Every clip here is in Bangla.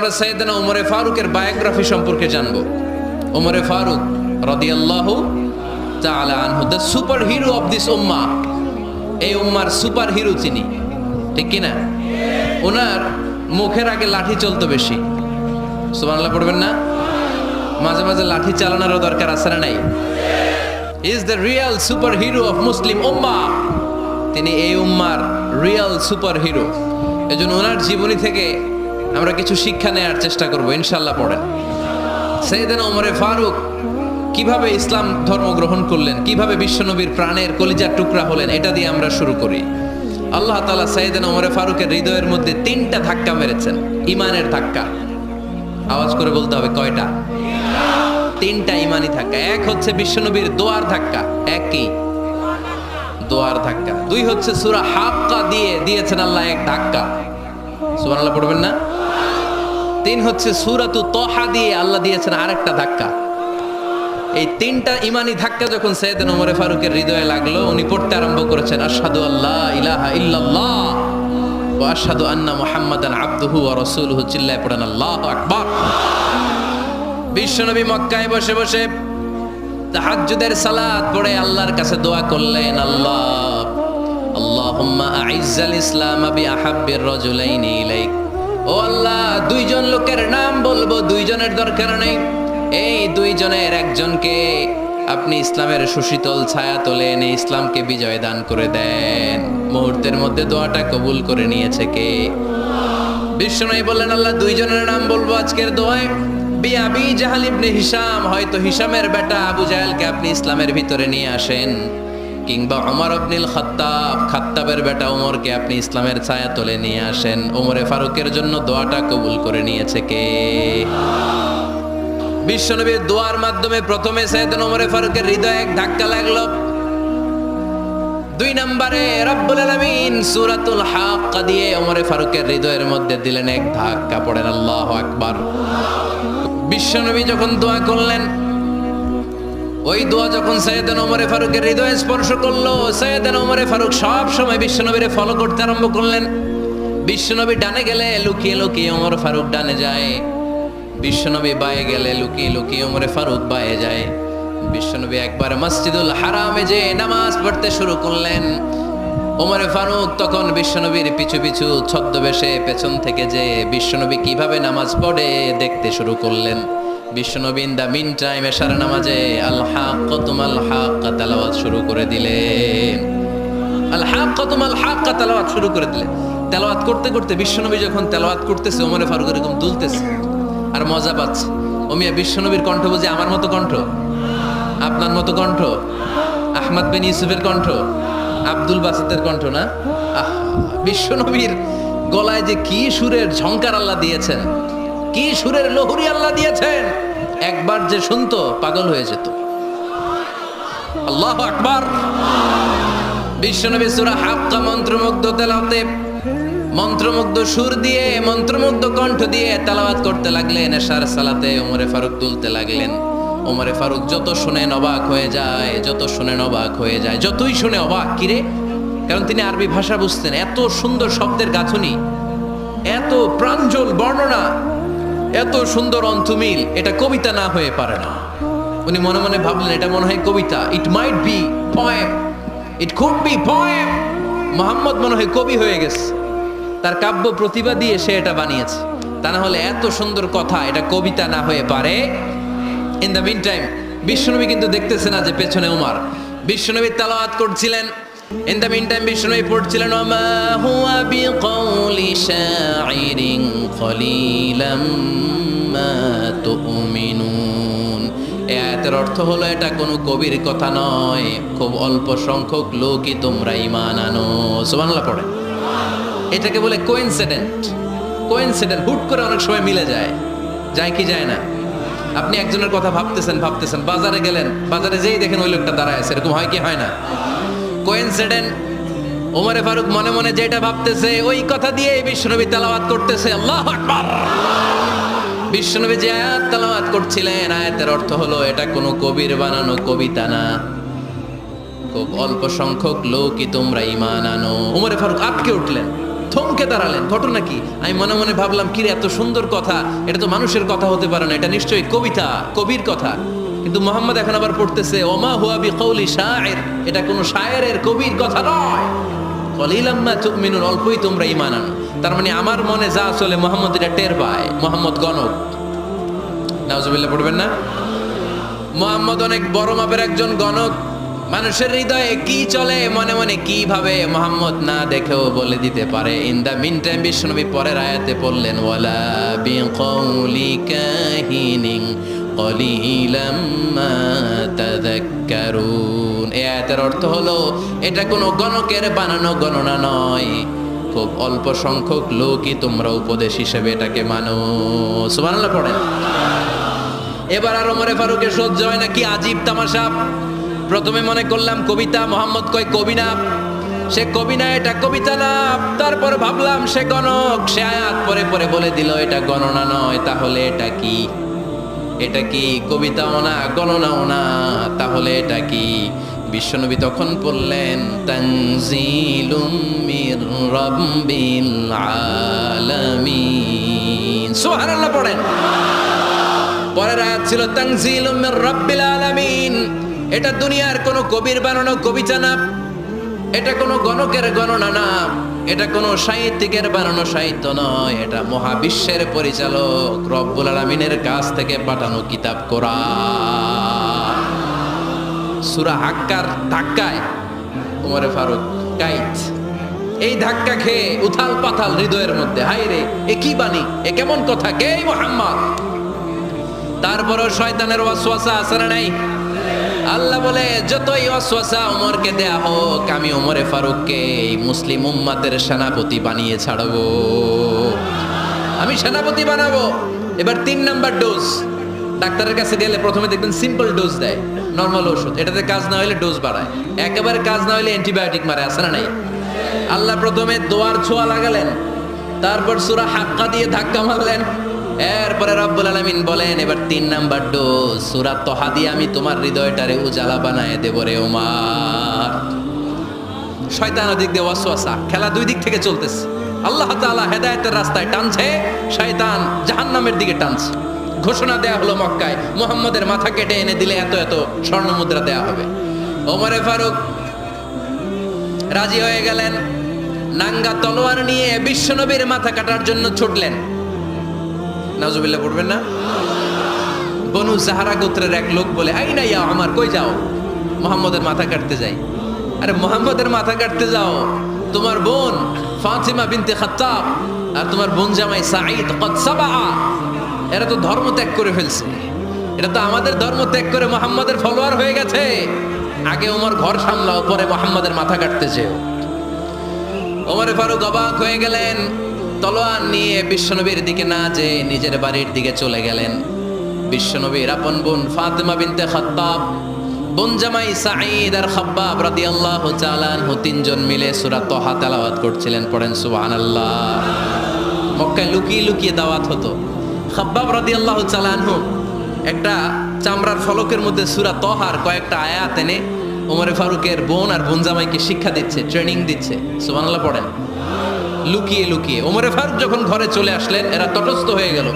আমরা সাইয়েদনা ওমরে ফারুকের বায়োগ্রাফি সম্পর্কে জানবো। ওমরে ফারুক রাদিয়াল্লাহু তাআলা আনহু, the super hero of this উম্মাহ। এই উম্মার সুপার হিরো তিনি, ঠিক কিনা? ওনার মুখের আগে লাঠি চলতো বেশি। সুবহানাল্লাহ পড়বেন না? মাঝে মাঝে লাঠি চালানোরও দরকার আছে না নাই? Is the real super hero of Muslim উম্মাহ। তিনি এই উম্মার রিয়েল সুপার হিরো। এজন্য ওনার জীবনী থেকে আমরা কিছু শিক্ষা নেওয়ার চেষ্টা করবো ইনশাল্লাহ। পড়েন সাইয়েদনা ওমরে ফারুক কিভাবে ইসলাম ধর্ম গ্রহণ করলেন, কিভাবে বিশ্বনবীর প্রাণের কলিজার টুকরা হলেন, এটা দিয়ে আমরা শুরু করি। আল্লাহ তাআলা সাইয়েদনা ওমরে ফারুকের হৃদয়ের মধ্যে 3টা ধাক্কা মেরেছেন, ইমানের ধাক্কা। আওয়াজ করে বলতে হবে কয়টা? 3টা ইমানি ধাক্কা। এক হচ্ছে বিশ্বনবীর দোয়ার ধাক্কা, এক কি? দোয়ার ধাক্কা। 2 হচ্ছে সূরা হাক্কা দিয়ে দিয়েছেন আল্লাহ এক ধাক্কা, সুবহানাল্লাহ পড়বেন না? 3 হচ্ছে সূরাতু তাহা দিয়ে আল্লাহ দিয়েছেন আরেকটা ধাক্কা। এই 3টা ইমানি ধাক্কা যখন সাইয়েদনা ওমরে ফারুকের হৃদয়ে লাগলো, উনি পড়তে আরম্ভ করেছেন আশহাদু আল্লা ইলাহা ইল্লাল্লাহ ওয়া আশহাদু আন্না মুহাম্মাদান আবদুহু ওয়া রাসূলুহু। চিল্লায়ে পড়েন আল্লাহু আকবার। বিশ্বনবী মক্কায় বসে বসে তাহাজ্জুদের সালাত পড়ে আল্লাহর কাছে দোয়া করলেন, আল্লাহুম্মা আইজ্জাল ইসলাম বিআহাব্বির রাজুলাইনি ইলাইক। ও আল্লাহ, 2 জন লোকের নাম বলবো, 2 জনের দরকার নেই। এই 2 জনের একজনকে আপনি ইসলামের সুশীতল ছায়া তোলে এনে ইসলামকে বিজয় দান করে দেন। মুহূর্তের মধ্যে দোয়াটা কবুল করে নিয়েছে কে? বিশ্বনবী বললেন, আল্লাহ 2 জনের নাম বলবো আজকের দোয়ায়। আবি জাহাল ইবনে হিশাম, হয়তো হিশামের বেটা আবু জাহেলকে আপনি ইসলামের ভিতরে নিয়ে আসেন, কিংবা ওমর ইবনুল খাত্তাব, খাত্তাবের বেটা ওমরকে আপনি ইসলামের ছায়া তোলে নিয়ে আসেন। ওমরে ফারুকের জন্য দোয়াটা কবুল করে নিয়েছে কে? বিশ্বনবীর দোয়ার মাধ্যমে প্রথমে সাইয়েদনা ওমরে ফারুকের হৃদয়ে এক ধাক্কা লাগলো। 2 নম্বরে রব্বুল আলামিন সূরাতুল হাক্কা দিয়ে ওমরে ফারুকের হৃদয়ের মধ্যে দিলেন এক ধাক্কা। পড়েন আল্লাহু আকবার। বিশ্বনবী যখন দোয়া করলেন, ওই দোয়া যখন সাইয়েদনা ওমরে ফারুকের হৃদয়ে স্পর্শ করলো, সাইয়েদনা ওমরে ফারুক সব সময় বিশ্বনবীরে ফলো করতে আরম্ভ করলেন। বিশ্বনবী ডানে গেলে লুকিয়ে লুকিয়ে ওমর ফারুক ডানে যায়, বিশ্বনবী বায়ে গেলে লুকিয়ে লুকিয়ে ওমরে ফারুক বায়ে যায়। বিশ্বনবী একবার মসজিদুল হারামে যে নামাজ পড়তে শুরু করলেন, ওমরে ফারুক তখন বিশ্বনবীর পিছু পিছু ছদ্মবেশে পেছন থেকে যে বিশ্বনবী কিভাবে নামাজ পড়ে দেখতে শুরু করলেন। বিশ্বনবী ইন দা মিন টাইম এশার নামাজে আল হাক্কাতুমাল হাক্কা তেলাওয়াত শুরু করে দিলেন। আল হাক্কাতুমাল হাক্কা তেলাওয়াত শুরু করে দিলেন। তেলাওয়াত করতে করতে বিশ্বনবী যখন তেলাওয়াত করতেছে, ওমরে ফারুক এরকম দুলতেছে আর মজা পাচ্ছে। ওমিয়া বিশ্বনবীর কণ্ঠ বুঝি আমার মতো কণ্ঠ, আপনার মতো কণ্ঠ, আহমদ বিন ইউসুফের কণ্ঠ, আব্দুল বাসিতের কণ্ঠ না? বিশ্বনবীর গলায় যে কি সুরের ঝংকার আল্লাহ দিয়েছেন, কি সুরের লহরী আল্লাহ দিয়েছেন, একবার যে শুনতো পাগল হয়ে যেত। আল্লাহু আকবার। বিশ্বনবী সূরা হাক্কা মন্ত্রমুগ্ধ তেলাওয়াতে, মন্ত্রমুগ্ধ সুর দিয়ে, মন্ত্রমুগ্ধ কণ্ঠ দিয়ে তেলাওয়াত করতে লাগলেন। এশার সালাতে ওমরে ফারুক তুলতে লাগলেন। ওমরে ফারুক যত শুনেন অবাক হয়ে যায়, যত শুনেন অবাক হয়ে যায়, যতই শুনে অবাক। কিরে? কারণ তিনি আরবি ভাষা বুঝতেন। এত সুন্দর শব্দের গাঁথনি, এত প্রাঞ্জল বর্ণনা, এত সুন্দর অন্তমিল, এটা কবিতা না হয়ে পারে না। উনি মনে মনে ভাবলেন, এটা মনে হয় কবিতা। It might be poem, it could be poem. Muhammad মনে হয় কবি হয়ে গেছে, তার কাব্য প্রতিভা দিয়ে সে এটা বানিয়েছে। তা না হলে এত সুন্দর কথা, এটা কবিতা না হয়ে পারে। ইন দ্য মিন টাইম বিশ্বনবী কিন্তু দেখতেছে না যে পেছনে ওমর। বিশ্বনবী তেলাওয়াত করছিলেন। ইন দ্য মিন টাইম বিশ্বনবী পড়ছিলেন, ওমা হুয়া বিকাউলি শাইরিন কলিলাম মা তুমিনুন। এই আয়াতের অর্থ হলো, এটা কোনো কবির কথা নয়, খুব অল্প সংখ্যক লোকই তোমরা ঈমান আনো। সুবহানাল্লাহ পড়ে। এটাকে বলে কোইন্সিডেন্ট। কোইন্সিডেন্ট হুট করে অনেক সময় মিলে যায়, যায় কি যায় না? আপনি একজনের কথা ভাবতেছেন ভাবতেছেন, বাজারে গেলেন, বাজারে যেই দেখেন ওই লোকটা দাঁড়ায় আছে, এরকম হয় কি হয় না? কোইন্সিডেন্ট। ওমরে ফারুক মনে মনে যেটা ভাবতেছে ওই কথা দিয়ে বিশ্বনবী তেলাওয়াত করতেছে। আল্লাহু আকবার। বিশ্বনবী যে আয়াত তেলাওয়াত করছিলেন, আয়াতের অর্থ হলো, এটা কোনো কবির বানানো কবিতা না, খুব অল্প সংখ্যক লোকই তোমরা ঈমান আনো। ওমরে ফারুক আটকে উঠলেন, থমকে দাঁড়ালেন। ঘটনা কি? আমি মনে মনে ভাবলাম, কিরে এত সুন্দর কথা, এটা তো মানুষের কথা হতে পারে না, এটা নিশ্চয়ই কবিতা, কবির কথা। কিন্তু মোহাম্মদ এখন আবার পড়তেছে ওমা হুয়া বিকৌলি শায়ের, এটা কোনো শায়েরের, কবির কথা নয়। কলিলাম মা তুমিনুন, অল্পই তোমরা ঈমান আনো। তার মানে আমার মনে যা চলে মোহাম্মদ এটা টের পায়। মোহাম্মদ গণক, নাউজুবিল্লাহ পড়বেন না? মোহাম্মদ অনেক বড় মাপের একজন গণক। মানুষের হৃদয়ে কি চলে, মনে মনে কি ভাবে, মোহাম্মদ না দেখেও বলে দিতে পারে। ইন দ্য মিন টাইম বিশ্বনবী পরের আয়াতে পড়লেন ওয়ালা বিকৌলি কাহিনিন কলিলাম মা তাযাক্কারুন। এই আয়াতের অর্থ হলো এটা কোনো গণকের বানানো গণনা নয়, খুব অল্প সংখ্যক লোকই তোমরা উপদেশ হিসেবে এটাকে মানো। সুবহানাল্লাহ পড়েন। এবার আর ওমরে ফারুকের সহ্য হয় না, কি আজীব তামাশা। প্রথমে মনে করলাম কবিতা, মোহাম্মদ কয় কবি না, সে কবি না, এটা কবিতা না। তারপর ভাবলাম সে গণক, সে আয়াত পরে পরে বলে দিল এটা গণনা নয়, তাহলে এটা কি? এটা কি কবিতাও না, গণনাও না, তাহলে এটা কি? বিশ্বনবী তখন বললেন তানজিলুম মির রাব্বিল আলামিন। সুবহানাল্লাহ পড়েন। পরের আয়াত ছিল তানজিলুম মির রাব্বিল আলামিন। এটা দুনিয়ার কোনো কবির বানানো কবিতা না, এটা কোনো গণকের গণনা না, এটা কোনো সাহিত্যিকের বানানো সাহিত্য নয়, এটা মহাবিশ্বের পরিচালক রব্বুল আলামিনের কাছ থেকে পাঠানো কিতাব কোরআন। সূরা হাক্কার ধাক্কায় ওমরে ফারুক কাইত, এই ধাক্কা খেয়ে উথাল পাথাল হৃদয়ের মধ্যে, হায় রে এ কি বাণী, এ কেমন কথা, কে মুহাম্মদ? তারপরও শয়তানের ওয়াসওয়াসা আছে না নাই? আল্লাহ বলে যতই ওয়াসওয়াসা ওমরকে দেয়া হোক, আমি ওমরে ফারুককে এই মুসলিম উম্মাতের সেনাপতি বানিয়ে ছাড়বো, আমি সেনাপতি বানাবো। এবার 3 নাম্বার ডোজ। ডাক্তারের কাছে গেলে প্রথমে দেখবেন সিম্পল ডোজ দেয়, নরমাল ওষুধ, এটাতে কাজ না হলে ডোজ বাড়ায়, একেবারে কাজ না হলে অ্যান্টিবায়োটিক মারে, আছে না নাই? আল্লাহ প্রথমে দোয়ার ছোঁয়া লাগালেন, তারপর সূরা হাক্কা দিয়ে ধাক্কা মারলেন, এরপরে রব্বুল আলামিন বলেন এবার 3 নাম্বার ডোজ সূরা তহা দিয়ে আমি তোমার হৃদয়টারে উজালা বানায় দেব রে ওমর। শয়তান ওদিক দিয়ে ওয়াসওয়াসা, খেলা 2 দিক থেকে চলতেছে। আল্লাহ তাআলা হেদায়েতের রাস্তায় টানছে, শয়তান জাহান্নামের দিকে টানছে। ঘোষণা দেয়া হলো মক্কায়, মুহাম্মদের মাথা কেটে এনে দিলে এত এত স্বর্ণ মুদ্রা দেয়া হবে। ওমরে ফারুক রাজি হয়ে গেলেন, নাঙ্গা তলোয়ার নিয়ে বিশ্বনবীর মাথা কাটার জন্য ছুটলেন। নাউজুবিল্লাহ পড়বেন না? বনু জাহরা গোত্রের এক লোক বলে আইনা ইয়া আমার, কই যাও? মুহাম্মদের মাথা কাটতে যাই। আরে মুহাম্মদের মাথা কাটতে যাও? তোমার বোন ফাতিমা বিনতে খাত্তাব আর তোমার বোন জামাই সাঈদ কদ সাবা, এরা তো ধর্ম ত্যাগ করে ফেলছে, এটা তো আমাদের ধর্ম ত্যাগ করে মুহাম্মদের ফলোয়ার হয়ে গেছে। আগে ওমর ঘর সামলাও, পরে মুহাম্মদের মাথা কাটতে যেও। ওমরে ফারুক অবাক হয়ে গেলেন, তলোয়ার নিয়ে বিশ্বনবীর দিকে না যে নিজের বাড়ির দিকে চলে গেলেন। বিশ্বনবীর আপন বোন ফাতিমা বিনতে খাত্তাব, বোন জামাই সাঈদ আর খাব্বাব রাদিয়াল্লাহু তাআলা আনহু 3 জন মিলে সূরা তহা তেলাওয়াত করছিলেন। পড়েন সুবহানাল্লাহ। মক্কায় লুকিয়ে লুকিয়ে দাওয়াত হতো। খাব্বাব রাদিয়াল্লাহু তাআলা আনহু একটা চামড়ার ফলকের মধ্যে সূরা তহার কয়েকটা আয়াত এনে ওমরে ফারুকের বোন আর বোন জামাইকে শিক্ষা দিচ্ছে, ট্রেনিং দিচ্ছে। সুবহানাল্লাহ পড়েন। লুকিয়ে লুকিয়ে ওমরে ফারুক যখন ঘরে চলে আসলেন, এরা তটস্থ হয়ে গেল।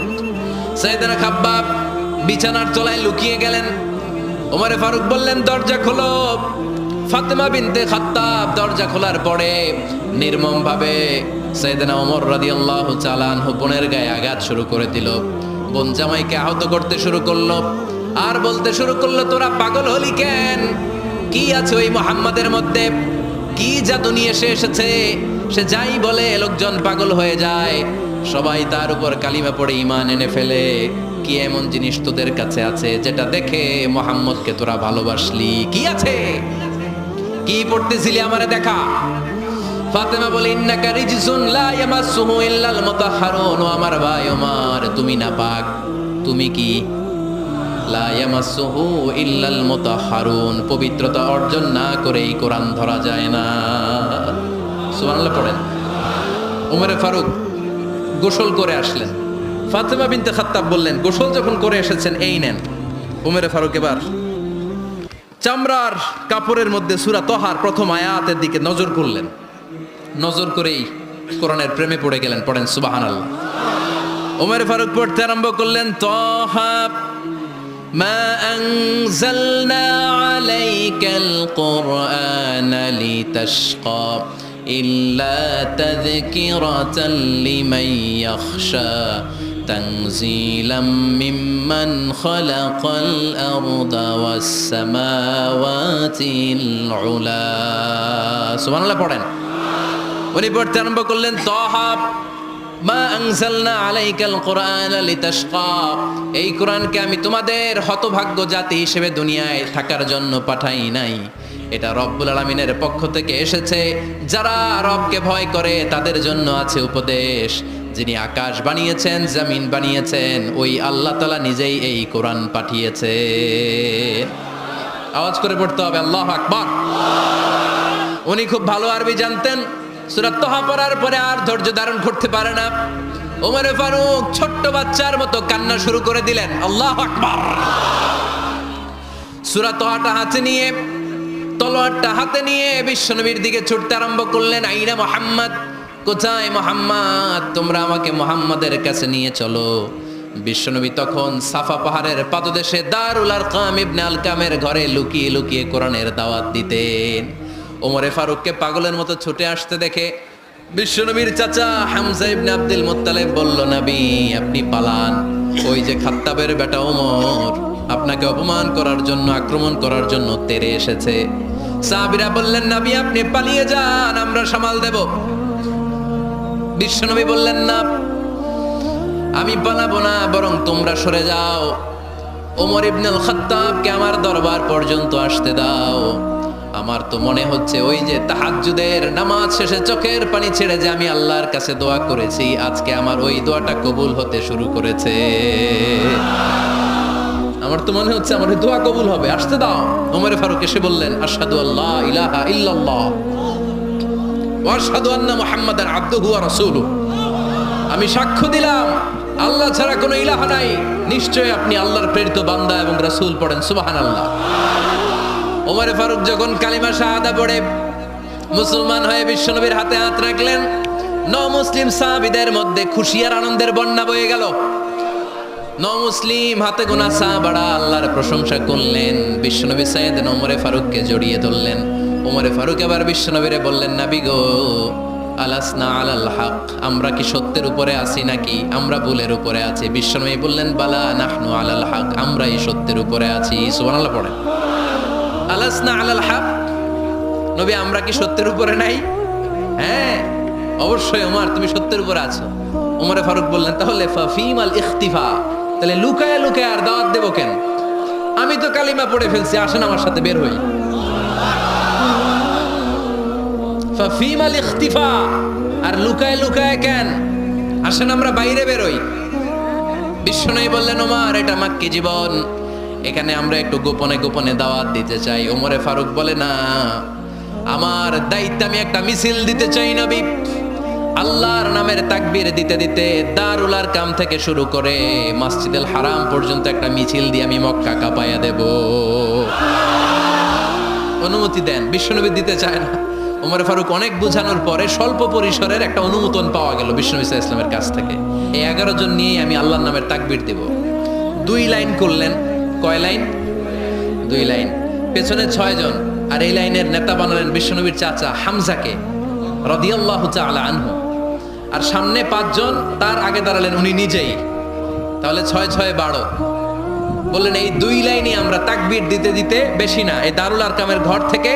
সাইয়েদনা খাব্বাব বিছানার তলায় লুকিয়ে গেলেন। ওমরে ফারুক বললেন দরজা খোলো। ফাতেমা বিনতে খাত্তাব দরজা খোলার পরে নির্মম ভাবে সাইয়েদনা ওমর রাদিয়াল্লাহু তাআলা আনহু বোনের গায়ে আঘাত শুরু করে দিল। বোন জামাইকে আহত করতে শুরু করলো আর বলতে শুরু করলো তোরা পাগল হলি কেন? কি আছে ওই মুহাম্মাদের মধ্যে? কি জাদু নিয়ে এসেছে? সে যাই বলে লোকজন পাগল হয়ে যায়, সবাই তার উপর কালিমা পড়ে ঈমান এনে ফেলে। কি এমন জিনিস তোদের কাছে আছে যেটা দেখে মুহাম্মদকে তোরা ভালোবাসলি? কি আছে? কি পড়তেছিলি আমারে দেখা। ফাতেমা বলে ইন্নাকা রিজসুন লা ইয়ামাসসুহু ইল্লাল মুতাহহারুন। ও আমার ভাই ওমর, তুমি নাপাক। তুমি কি? লা ইয়ামাসসুহু ইল্লাল মুতাহহারুন, পবিত্রতা অর্জন না করে এই কোরআন ধরা যায় না। সুবহানাল্লাহ পড়েন। ওমরে ফারুক গোসল করে আসলেন। ফাতেমা বিনতে খাত্তাব বললেন গোসল যখন করে এসেছেন এই নেন। ওমরে ফারুক এবার চামড়ার কাপড়ের মধ্যে সূরা তহার প্রথম আয়াতের দিকে নজর করলেন। নজর করেই কোরআনের প্রেমে পড়ে গেলেন। পড়েন সুবহানাল্লাহ। ওমর ফারুক পড়তে আরম্ভ করলেন, তাহা মা আনজালনা আলাইকাল কুরআনা লিতাশকা ইল্লা তাযকিরাতাল লিমান ইয়াখশা তানজিলাম মিম্মান খালাকাল আরদা ওয়াস সামাওয়াতিল উলা। সুবহানাল্লাহ পড়েন। উনি পড়তে আরম্ভ করলেন, তাহা মা আনজালনা আলাইকাল কুরআনা লিতাশকা, এই কোরআনকে আমি তোমাদের হতভাগ্য জাতি হিসেবে দুনিয়ায় থাকার জন্য পাঠাই নাই। এটা রব্বুল আলামিনের পক্ষ থেকে এসেছে। যারা রবকে ভয় করে তাদের জন্য আছে উপদেশ। যিনি আকাশ বানিয়েছেন, জমিন বানিয়েছেন, ওই আল্লাহ তাআলা নিজেই এই কোরআন পাঠিয়েছে। আওয়াজ করে পড়তে হবে আল্লাহু আকবার। উনি খুব ভালো আরবি জানতেন। সূরা তাহা পড়ার পরে আর ধৈর্য ধারণ করতে পারে না। ওমর ফারুক ছোট্ট বাচ্চার মতো কান্না শুরু করে দিলেন। আল্লাহু আকবার। সূরা তাহাটা হাতে নিয়ে, তলোয়ারটা হাতে নিয়ে বিশ্বনবীর দিকে ছুটতে আরম্ভ করলেন। আইনা মুহাম্মদ, কোথায় মুহাম্মদ? তোমরা আমাকে মুহাম্মাদের কাছে নিয়ে চলো। বিশ্বনবী তখন সাফা পাহাড়ের পাদদেশে দারুল আরকাম ইবনে আলকামের ঘরে লুকিয়ে লুকিয়ে কোরআনের দাওয়াত দিতেন। ওমরে ফারুককে পাগলের মতো ছুটে আসতে দেখে বিশ্বনবীর চাচা হামজা ইবনে আব্দুল মুত্তালিব বলল, নবী আপনি পালান। ওই যে খাত্তাবের বেটা ওমর আপনাকে অপমান করার জন্য, আক্রমণ করার জন্য তেড়ে এসেছে। সাহাবীরা বললেন, নবী আপনি পালিয়ে যান, আমরা সামাল দেব। বিশ্বনবী বললেন, না আমি পালাবো না, বরং তোমরা সরে যাও। ওমর ইবনুল খাত্তাবকে আমার দরবার পর্যন্ত আসতে দাও। আমার তো মনে হচ্ছে ওই যে তাহাজ্জুদের নামাজ শেষে চোখের পানি ছেড়ে যে আমি আল্লাহর কাছে দোয়া করেছি, আজকে আমার ওই দোয়াটা কবুল হতে শুরু করেছে। আমার তো মনে হচ্ছে আমার ওই দোয়া কবুল হবে, আসতে দাও। ওমর ফারুক এসে বললেন, আশহাদু আল্লা ইলাহা ইল্লাল্লাহ ওয়া আশহাদু আন্না মুহাম্মাদান আবদুহু ওয়া রাসূলুহু। আমি সাক্ষ্য দিলাম আল্লাহ ছাড়া কোনো ইলাহা নাই, নিশ্চয় আপনি আল্লাহর প্রেরিত বান্দা এবং রাসূল। পড়েন সুবহানাল্লাহ। ওমর ফারুক যখন কালিমা শাহাদা পড়ে মুসলমান হয়ে বিশ্বনবীর হাতে হাত রাখলেন, মুসলিম সাহাবীদের মধ্যে খুশি আর আনন্দের বন্যা বয়ে গেল। মুসলিম হাতে গোনা সাহাবারা আল্লাহর প্রশংসা করলেন। বিশ্বনবী সাইয়েদনা ওমর ফারুককে জড়িয়ে ধরলেন। ওমর ফারুক এবার বিশ্বনবীরে বললেন, নবী গো, আলাসনা আলাল হক, আমরা কি সত্যের উপরে আছি নাকি আমরা ভুলের উপরে আছি? বিশ্বনবী বললেন, বালা নাহনু আলাল হক, আমরা এই সত্যের উপরে আছি। সুবহানাল্লাহ পড়েন। আলাসনা আলাল হক, নবী আমরা কি সত্যের উপরে নাই? হ্যাঁ অবশ্যই ওমর, তুমি সত্যের উপরে আছো। ওমর ফারুক বললেন, তাহলে ফাফিমাল ইখতিফা, তাহলে লুকায় লুকায় আর দাওয়াত দেব কেন? আমি তো কালিমা পড়ে ফেলছি, আসেন আমার সাথে বের হই। ফাফিমাল ইখতিফা, আর লুকায় লুকায় কেন? আসেন আমরা বাইরে বের হই। বিশ্বনবী বললেন, ওমর এটা মাক্কি জীবন, এখানে আমরা একটু গোপনে গোপনে দাওয়াত দিতে চাই। ওমরে ফারুক বলে, না, আমার দায়িত্ব, আমি একটা মিছিল দিতে চাই নবী। আল্লাহর নামের তাকবীর দিতে দিতে দারুল আরকাম থেকে শুরু করে মসজিদুল হারাম পর্যন্ত একটা মিছিল দিয়ে আমি মক্কা কাঁপাইয়া দেব। অনুমতি দেন। বিশ্বনবী দিতে চায় না। ওমর ফারুক অনেক বোঝানোর পরে স্বল্প পরিসরের একটা অনুমোদন পাওয়া গেল বিশ্বনবী সাল্লাল্লাহু আলাইহি ওয়াসাল্লামের কাছ থেকে। এই 11 জন নিয়ে আমি আল্লাহর নামের তাকবীর দেব। 2 লাইন করলেন। কয় লাইন? 2 লাইন। পেছনে 6 জন, আর এই লাইনের নেতা বানালেন বিশ্বনবীর চাচা হামজাকে রাদিয়াল্লাহু তাআলা আনহু। আর সামনে 5 জন, তার আগে দাঁড়ালেন উনি নিজেই। তাহলে 6 6 12। বললেন এই 2 লাইনে আমরা তাকবীর দিতে দিতে, বেশি না, এই দারুল আরকামের ঘর থেকে,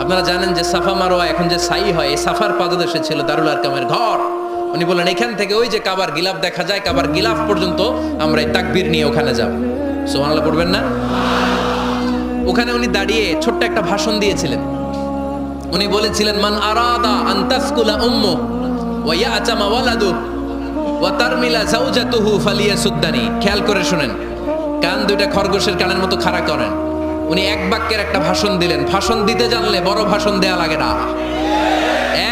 আপনারা জানেন যে সাফা মারওয়া এখন যে সাই হয়, এই সাফার পাদদেশে ছিল দারুল আরকামের ঘর। উনি বললেন এখান থেকে ওই যে কাবার গিলাফ দেখা যায়, কাবার গিলাফ পর্যন্ত আমরা এই তাকবীর নিয়ে ওখানে যাব। সুবহানাল্লাহ পড়বেন না? ওখানে উনি দাঁড়িয়ে ছোট্ট একটা ভাষণ দিয়েছিলেন। উনি বলেছিলেন, মান আরাদা আন তাসকুলা উম্মু ওয়া ইয়াতামা ওয়ালাদু ওয়া তারমিলা যাওজাতুহু ফালিয়াসুদ্দানি। খেয়াল করে শুনেন, কান দুইটা খরগোশের কানের মতো খাড়া করেন। উনি এক বাক্যের একটা ভাষণ দিলেন। ভাষণ দিতে জানলে বড় ভাষণ দেয়া লাগে না।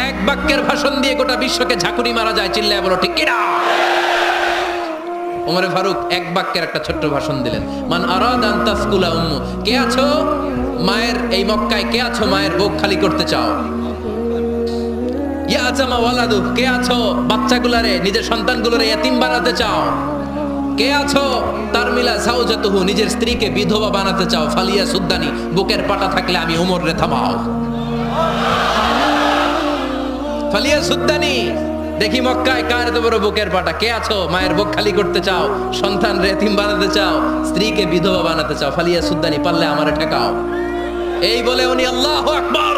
এক বাক্যের ভাষণ দিয়ে গোটা বিশ্বকে ঝাঁকুনি মারা যায়। চিল্লায় বলো ঠিক কিনা? ওমর ফারুক এক বাক্যের একটা ছোট্ট ভাষণ দিলেন। মান আরাদা আন তাসকুলা উম্মু, কে আছো মায়ের এই মক্কায়, কে আছো মায়ের বুক খালি করতে চাও? ইয়াতামা ওয়ালাদু, কে আছো বাচ্চাগুলারে, নিজের সন্তানগুলোরে ইতিম বানাতে চাও? কে আছো তারমিলা সাউজাতুহু, নিজের স্ত্রীকে বিধবা বানাতে চাও? ফালিয়া সুদ্দানি, বুকের পাটা থাকলে আমি ওমর রে থামাও। ফালিয়া সুদ্দানি, দেখি মক্কায় কার এত বড় বুকের পাটা? কে আছো মায়ের বুক খালি করতে চাও, সন্তান রে এতিম বানাতে চাও, স্ত্রীকে বিধবা বানাতে চাও? ফালিয়া সুদ্দানি, পারলে আমারে ঠেকাও। এই বলে উনি আল্লাহু আকবার,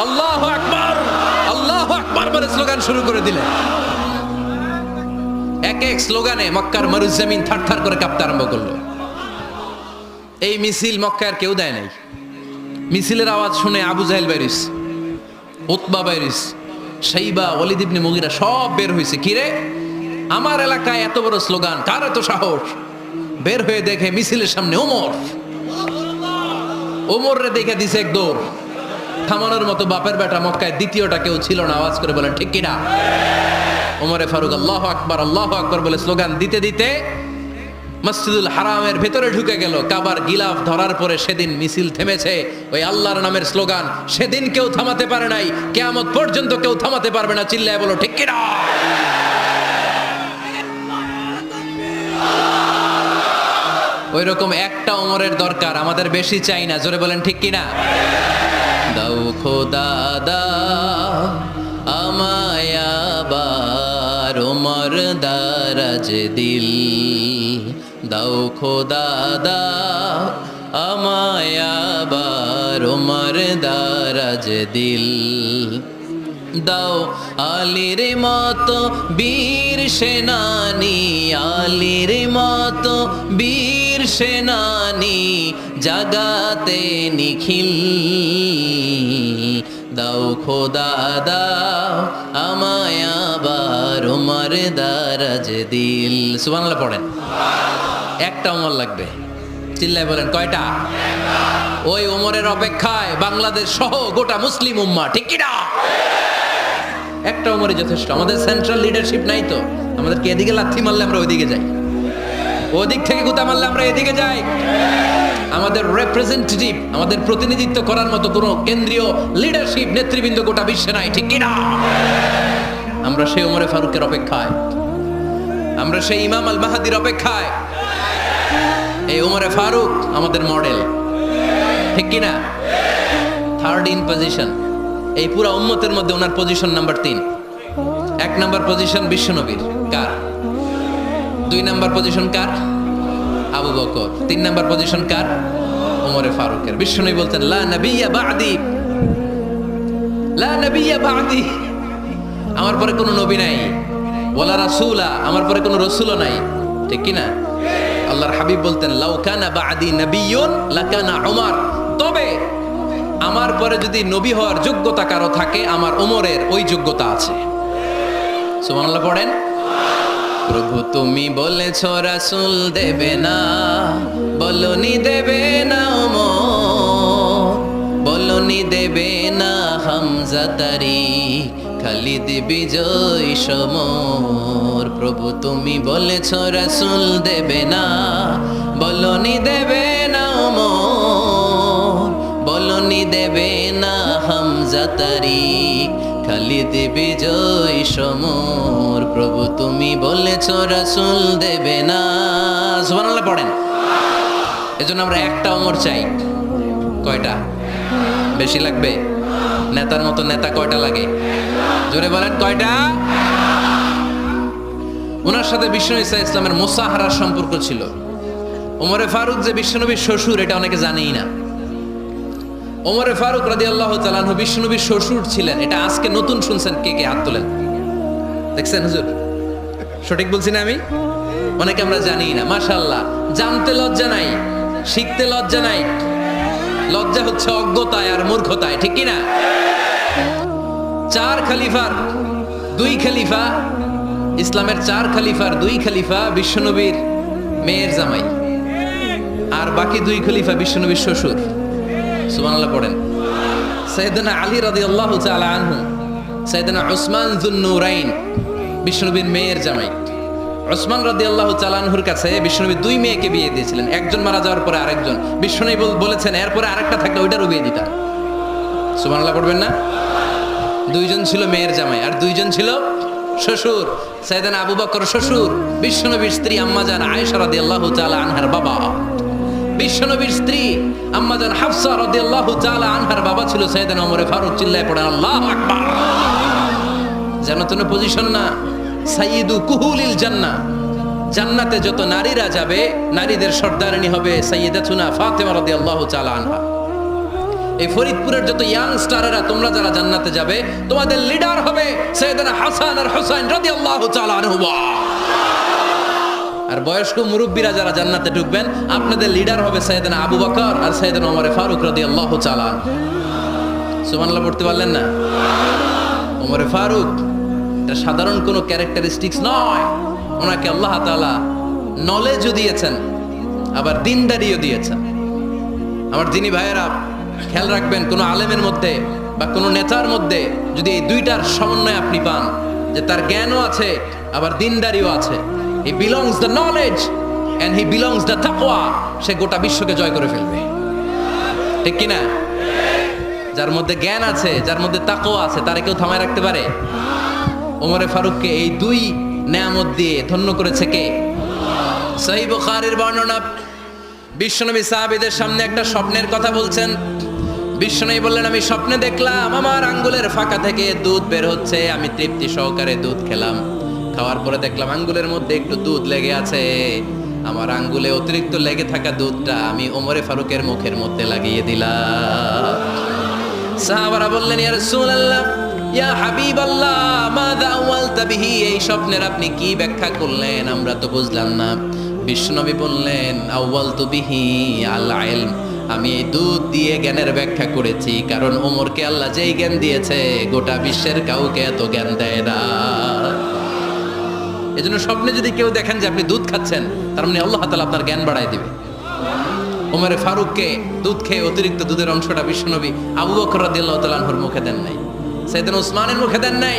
আল্লাহু আকবার, আল্লাহু আকবার বলে স্লোগান শুরু করে দিলেন। এক এক স্লোগানে মক্কার মরুজমিন থারথার করে কাঁপতে আরম্ভ করলো। এই মিছিল মক্কার কেউ দেয় নাই। মিছিলের আওয়াজ শুনে আবু জাহেল বাইরিস, উতবা বাইরিস, শাইবা, ওয়ালিদ ইবনে মুগিরা সব বের হয়েছে। কিরে, আমার এলাকায় এত বড় স্লোগান, কার এত সাহস? বের হয়ে দেখে মিছিলের সামনে ওমর। ওমর রে দেখে দিছে এক দৌড়। থামানোর মতো বাপের বেটা মক্কায় দ্বিতীয়টা কেউ ছিল না। আওয়াজ করে বলেন ঠিক কিনা? ওমরে ফারুক আল্লাহু আকবার, আল্লাহু আকবার বলে স্লোগান দিতে দিতে মসজিদুল হারামের ভেতরে ঢুকে গেল। কাবার গিলাফ ধরার পরে সেদিন মিছিল থেমেছে। ওই আল্লাহর নামের স্লোগান সেদিন কেউ থামাতে পারে নাই, কিয়ামত পর্যন্ত কেউ থামাতে পারবে না। চিল্লায় বলো ঠিক কিনা? ওই রকম একটা ওমরের দরকার, আমাদের বেশি চাই না। জোরে বলেন ঠিক কিনা? দাও খোদা দাও আমায় আবার ওমর দারাজ দিল, দাও খোদা দাও আমায় আবার ওমর দারাজ দিল, দাও আলীর মতো বীর সেনানি, আলীর মতো বীর সেনানি জাগাতে নিখিল, দাও খোদা দাও আমায় আবার ওমর দারাজ দিল। সুবহানাল্লাহ পড়েন। একটা ওমর লাগবে। চিল্লায় বলেন কয়টা? ওই ওমরের অপেক্ষায় বাংলাদেশ সহ গোটা মুসলিম উম্মাহ, ঠিক কি না? একটা ওমরই যথেষ্ট। আমাদের সেন্ট্রাল লিডারশিপ নাই তো, আমাদেরকে এদিকে লাথি মারলে আমরা ওইদিকে যাই, ওদিক থেকে গুতা মারলে আমরা এদিকে যাই। আমাদের রিপ্রেজেন্টেটিভ, আমাদের প্রতিনিধিত্ব করার মতো কোনো কেন্দ্রীয় লিডারশিপ নেতৃবৃন্দ গোটা বিশ্বে নাই, ঠিক কি না? আমরা সেই ওমরে ফারুকের অপেক্ষায়, আমরা সেই ইমাম আল মাহাদির অপেক্ষায়। এই ওমরে ফারুক আমাদের মডেল, ঠিক কি না? থার্ড ইন পজিশন এই পুরা উম্মতের মধ্যে ওনার পজিশন নাম্বার 3। 1 নাম্বার পজিশন বিশ্বনবীর, কার? 2 নাম্বার পজিশন কার? আবু বকর। 3 নাম্বার পজিশন কার? ওমরে ফারুকের। বিশ্বনবী বলতেন লা নবিয়্যা বা'দি, লা নবিয়্যা বা'দি, আমার পরে কোনো নবী নাই। ওয়ালা রাসূলা, আমার পরে কোনো রাসূলও নাই, ঠিক কি না? আল্লাহর হাবিব বলতেন লাউ কানা বা'দি নাবিয়্যুন লাকানা উমর, তবে আমার পরে যদি নবী হওয়ার যোগ্যতা কারো থাকে আমার ওমরের ওই যোগ্যতা আছে। সুবহানাল্লাহ পড়েন। প্রভু তুমি বলেছ রাসূল দেবে না, বলনি দেবে না ওমর, বলনি দেবে না হামজা তারিক, খালিদ বিজয় সমর। প্রভু তুমি বলেছ রাসূল দেবে না, বলনি দেবে না ওমর, বলনি দেবে না হামজা তারিক, খালিদ বিজয় সমর। প্রভু তুমি বলেছ রাসূল দেবে না। সুবহানাল্লাহ পড়েন। এজন্য আমরা একটা ওমর চাই। কয়টা? বেশি লাগবে? নেতার মতো নেতা কয়টা লাগে? জোরে বলেন কয়টা? ওনার সাথে বিশ্বনবী সাল্লাল্লাহু আলাইহি ইসলামের মুসাহারার সম্পর্ক ছিল। ওমরে ফারুক যে বিশ্বনবীর শ্বশুর এটা অনেকে জানেই না। ওমরে ফারুক রাদিয়াল্লাহু তাআলা আনহু বিশ্বনবীর শ্বশুর ছিলেন। এটা আজকে নতুন শুনছেন, কে কে হাত তোলেন? দেখছেন হুজুর? সঠিক বলছি না আমি? অনেকে আমরা জানি না। মাশাআল্লাহ, জানতে লজ্জা নাই, শিখতে লজ্জা নাই। লজ্জা হচ্ছে অজ্ঞতায় আর মূর্খতায়, ঠিক কি না? 4 খলিফার 2 খলিফা, ইসলামের 4 খলিফার 2 খলিফা বিশ্বনবীর মেয়ের জামাই, আর বাকি 2 খলিফা বিশ্বনবীর শ্বশুর। সুবহানাল্লাহ পড়েন। সাইয়েদনা আলী রাদিয়াল্লাহু তাআলা আনহু, সাইয়েদনা উসমান যুন-নূরাইন বিশ্বনবীর মেয়ের জামাই। উসমান রাদিয়াল্লাহু তাআলা আনহুর কাছে বিশ্বনবী 2 মেয়েকে বিয়ে দিয়েছিলেন। একজন মারা যাওয়ার পরে আরেকজন। বিশ্বনবী বলেছেন এরপরে আরেকটা থাকলে ওইটারও বিয়ে দিতাম। সুবহানাল্লাহ পড়বেন না? দুইজন ছিল মেয়ের জামাই আর দুইজন ছিল শ্বশুর। সাইয়েদনা আবু বকর শ্বশুর, বিশ্বনবীর স্ত্রী আম্মাজান আয়েশা রাদিয়াল্লাহু তাআলা আনহার বাবা। বিশ্বনবীর স্ত্রী আম্মাজান হাফসা রাদিয়াল্লাহু তাআলা আনহার বাবা ছিল সাইয়েদনা ওমর ফারুক। চিল্লায় পড়েন আল্লাহু আকবার। জানো তো পজিশন না, সাইয়্যিদু কুহুলিল জান্নাহ। জান্নাতে যত নারীরা যাবে, নারীদের সর্দারিনী হবে সাইয়্যিদাতুনা ফাতেমা রাদিয়াল্লাহু তাআলা আনহা। এই ফরিদপুরের যত ইয়াং স্টারেরা তোমরা যারা জান্নাতে যাবে, তোমাদের লিডার হবে সাইয়েদনা হাসান আর হুসাইন রাদিয়াল্লাহু তাআলা আনহুমা। আর বয়স্ক মুরব্বীরা যারা জান্নাতে ঢুকবেন, আপনাদের লিডার হবে সাইয়েদনা আবু বকর আর সাইয়েদনা ওমর ফারুক রাদিয়াল্লাহু তাআলা। সুবহানাল্লাহ পড়তে পারলেন না? ওমর ফারুক এটা সাধারণ কোনো ক্যারেক্টারিস্টিক্স নয়। ওনাকে আল্লাহ তাআলা নলেজও দিয়েছেন, আবার দিনদারিও দিয়েছেন। আমার দিনী ভাইয়েরা খেয়াল রাখবেন, কোনো আলেমের মধ্যে বা কোনো নেতার মধ্যে যদি এই দুইটার সমন্বয় আপনি পান, যে তার জ্ঞানও আছে আবার দিনদারিও আছে, he belongs the knowledge and he belongs the তাকওয়া, সে গোটা বিশ্বকে জয় করে ফেলবে। ঠিক কিনা? যার মধ্যে জ্ঞান আছে, যার মধ্যে তাকওয়া আছে, তারে কেউ থামায় রাখতে পারে? ওমরে ফারুককে এই দুই নেয়ামত দিয়ে ধন্য করেছে কে? সহিহ বুখারীর বর্ণনা, বিশ্বনবী সাহাবীদের সামনে একটা স্বপ্নের কথা বলছেন। বিশ্বনবী বললেন, আমি স্বপ্নে দেখলাম আমার আঙ্গুলের ফাঁকা থেকে দুধ বের হচ্ছে, আমি তৃপ্তি সহকারে দুধ খেলাম। খাওয়ার পরে দেখলাম আঙ্গুলের মধ্যে একটু দুধ লেগে আছে। আমার আঙ্গুলে অতিরিক্ত লেগে থাকা দুধটা আমি ওমরে ফারুকের মুখের মধ্যে লাগিয়ে দিলাম। সাহাবারা বললেন, ইয়া রাসূলুল্লাহ, ইয়া হাবিবাল্লাহ, মাযা আওয়ালতা বিহি, এই স্বপ্নের আপনি কি ব্যাখ্যা করলেন, আমরা তো বুঝলাম না। বিশ্বনবী বললেন, আউয়ালতু বিহি আল ইলম, আমি এই দুধ দিয়ে জ্ঞানের ব্যাখ্যা করেছি, কারণ ওমরকে আল্লাহ যেই জ্ঞান দিয়েছে গোটা বিশ্বের কাউকে এত জ্ঞান দেয় না। এজন্য স্বপ্নে যদি কেউ দেখেন যে আপনি দুধ খাচ্ছেন, তার মানে আল্লাহ তাআলা আপনার জ্ঞান বাড়ায় দিবে। ওমরে ফারুককে দুধ খেয়ে অতিরিক্ত দুধের অংশটা বিশ্বনবী আবু বকর রাদিয়াল্লাহু তাআলা আনহুর মুখে দেন নাই, সাইয়েদনা উসমানের মুখে দেন নাই,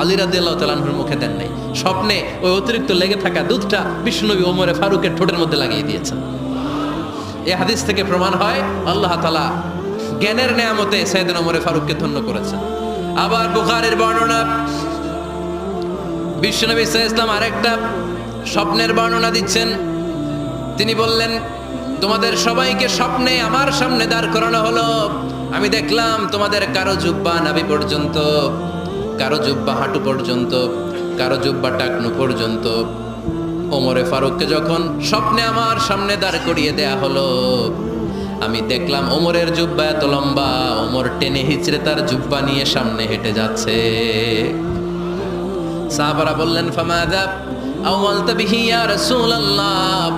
আলী রাদিয়াল্লাহু তাআলা আনহুর মুখে দেন নাই। স্বপ্নে ওই অতিরিক্ত লেগে থাকা দুধটা বিশ্বনবী ওমরে ফারুকের ঠোঁটের মধ্যে লাগিয়ে দিয়েছেন। এই হাদিস থেকে প্রমাণ হয় আল্লাহ তাআলা জ্ঞানের নেয়ামতে সাইয়েদনা ওমরে ফারুককে ধন্য করেছেন। আবার বুখারীর বর্ণনা, বিশ্বনবী সাল্লাল্লাহু আলাইহি ওয়াসাল্লাম আরেকটা স্বপ্নের বর্ণনা দিচ্ছেন। তিনি বললেন, তোমাদের সবাইকে স্বপ্নে আমার সামনে দাঁড় করানো হলো। আমি দেখলাম তোমাদের কারো জুব্বা নাভি পর্যন্ত, কারো জুব্বা হাঁটু পর্যন্ত, কারো জুব্বা টাকনু পর্যন্ত। ওমরে ফারুককে যখন স্বপ্নে আমার সামনে দাঁড় করিয়ে দেয়া হলো, আমি দেখলাম ওমরের জুব্বা এত লম্বা, ওমর টেনে হিচড়ে তার জুব্বা নিয়ে সামনে হেঁটে যাচ্ছে। সাহাবারা বললেন, ফামাযা আওয়ালতা বিহি ইয়া রাসূলুল্লাহ,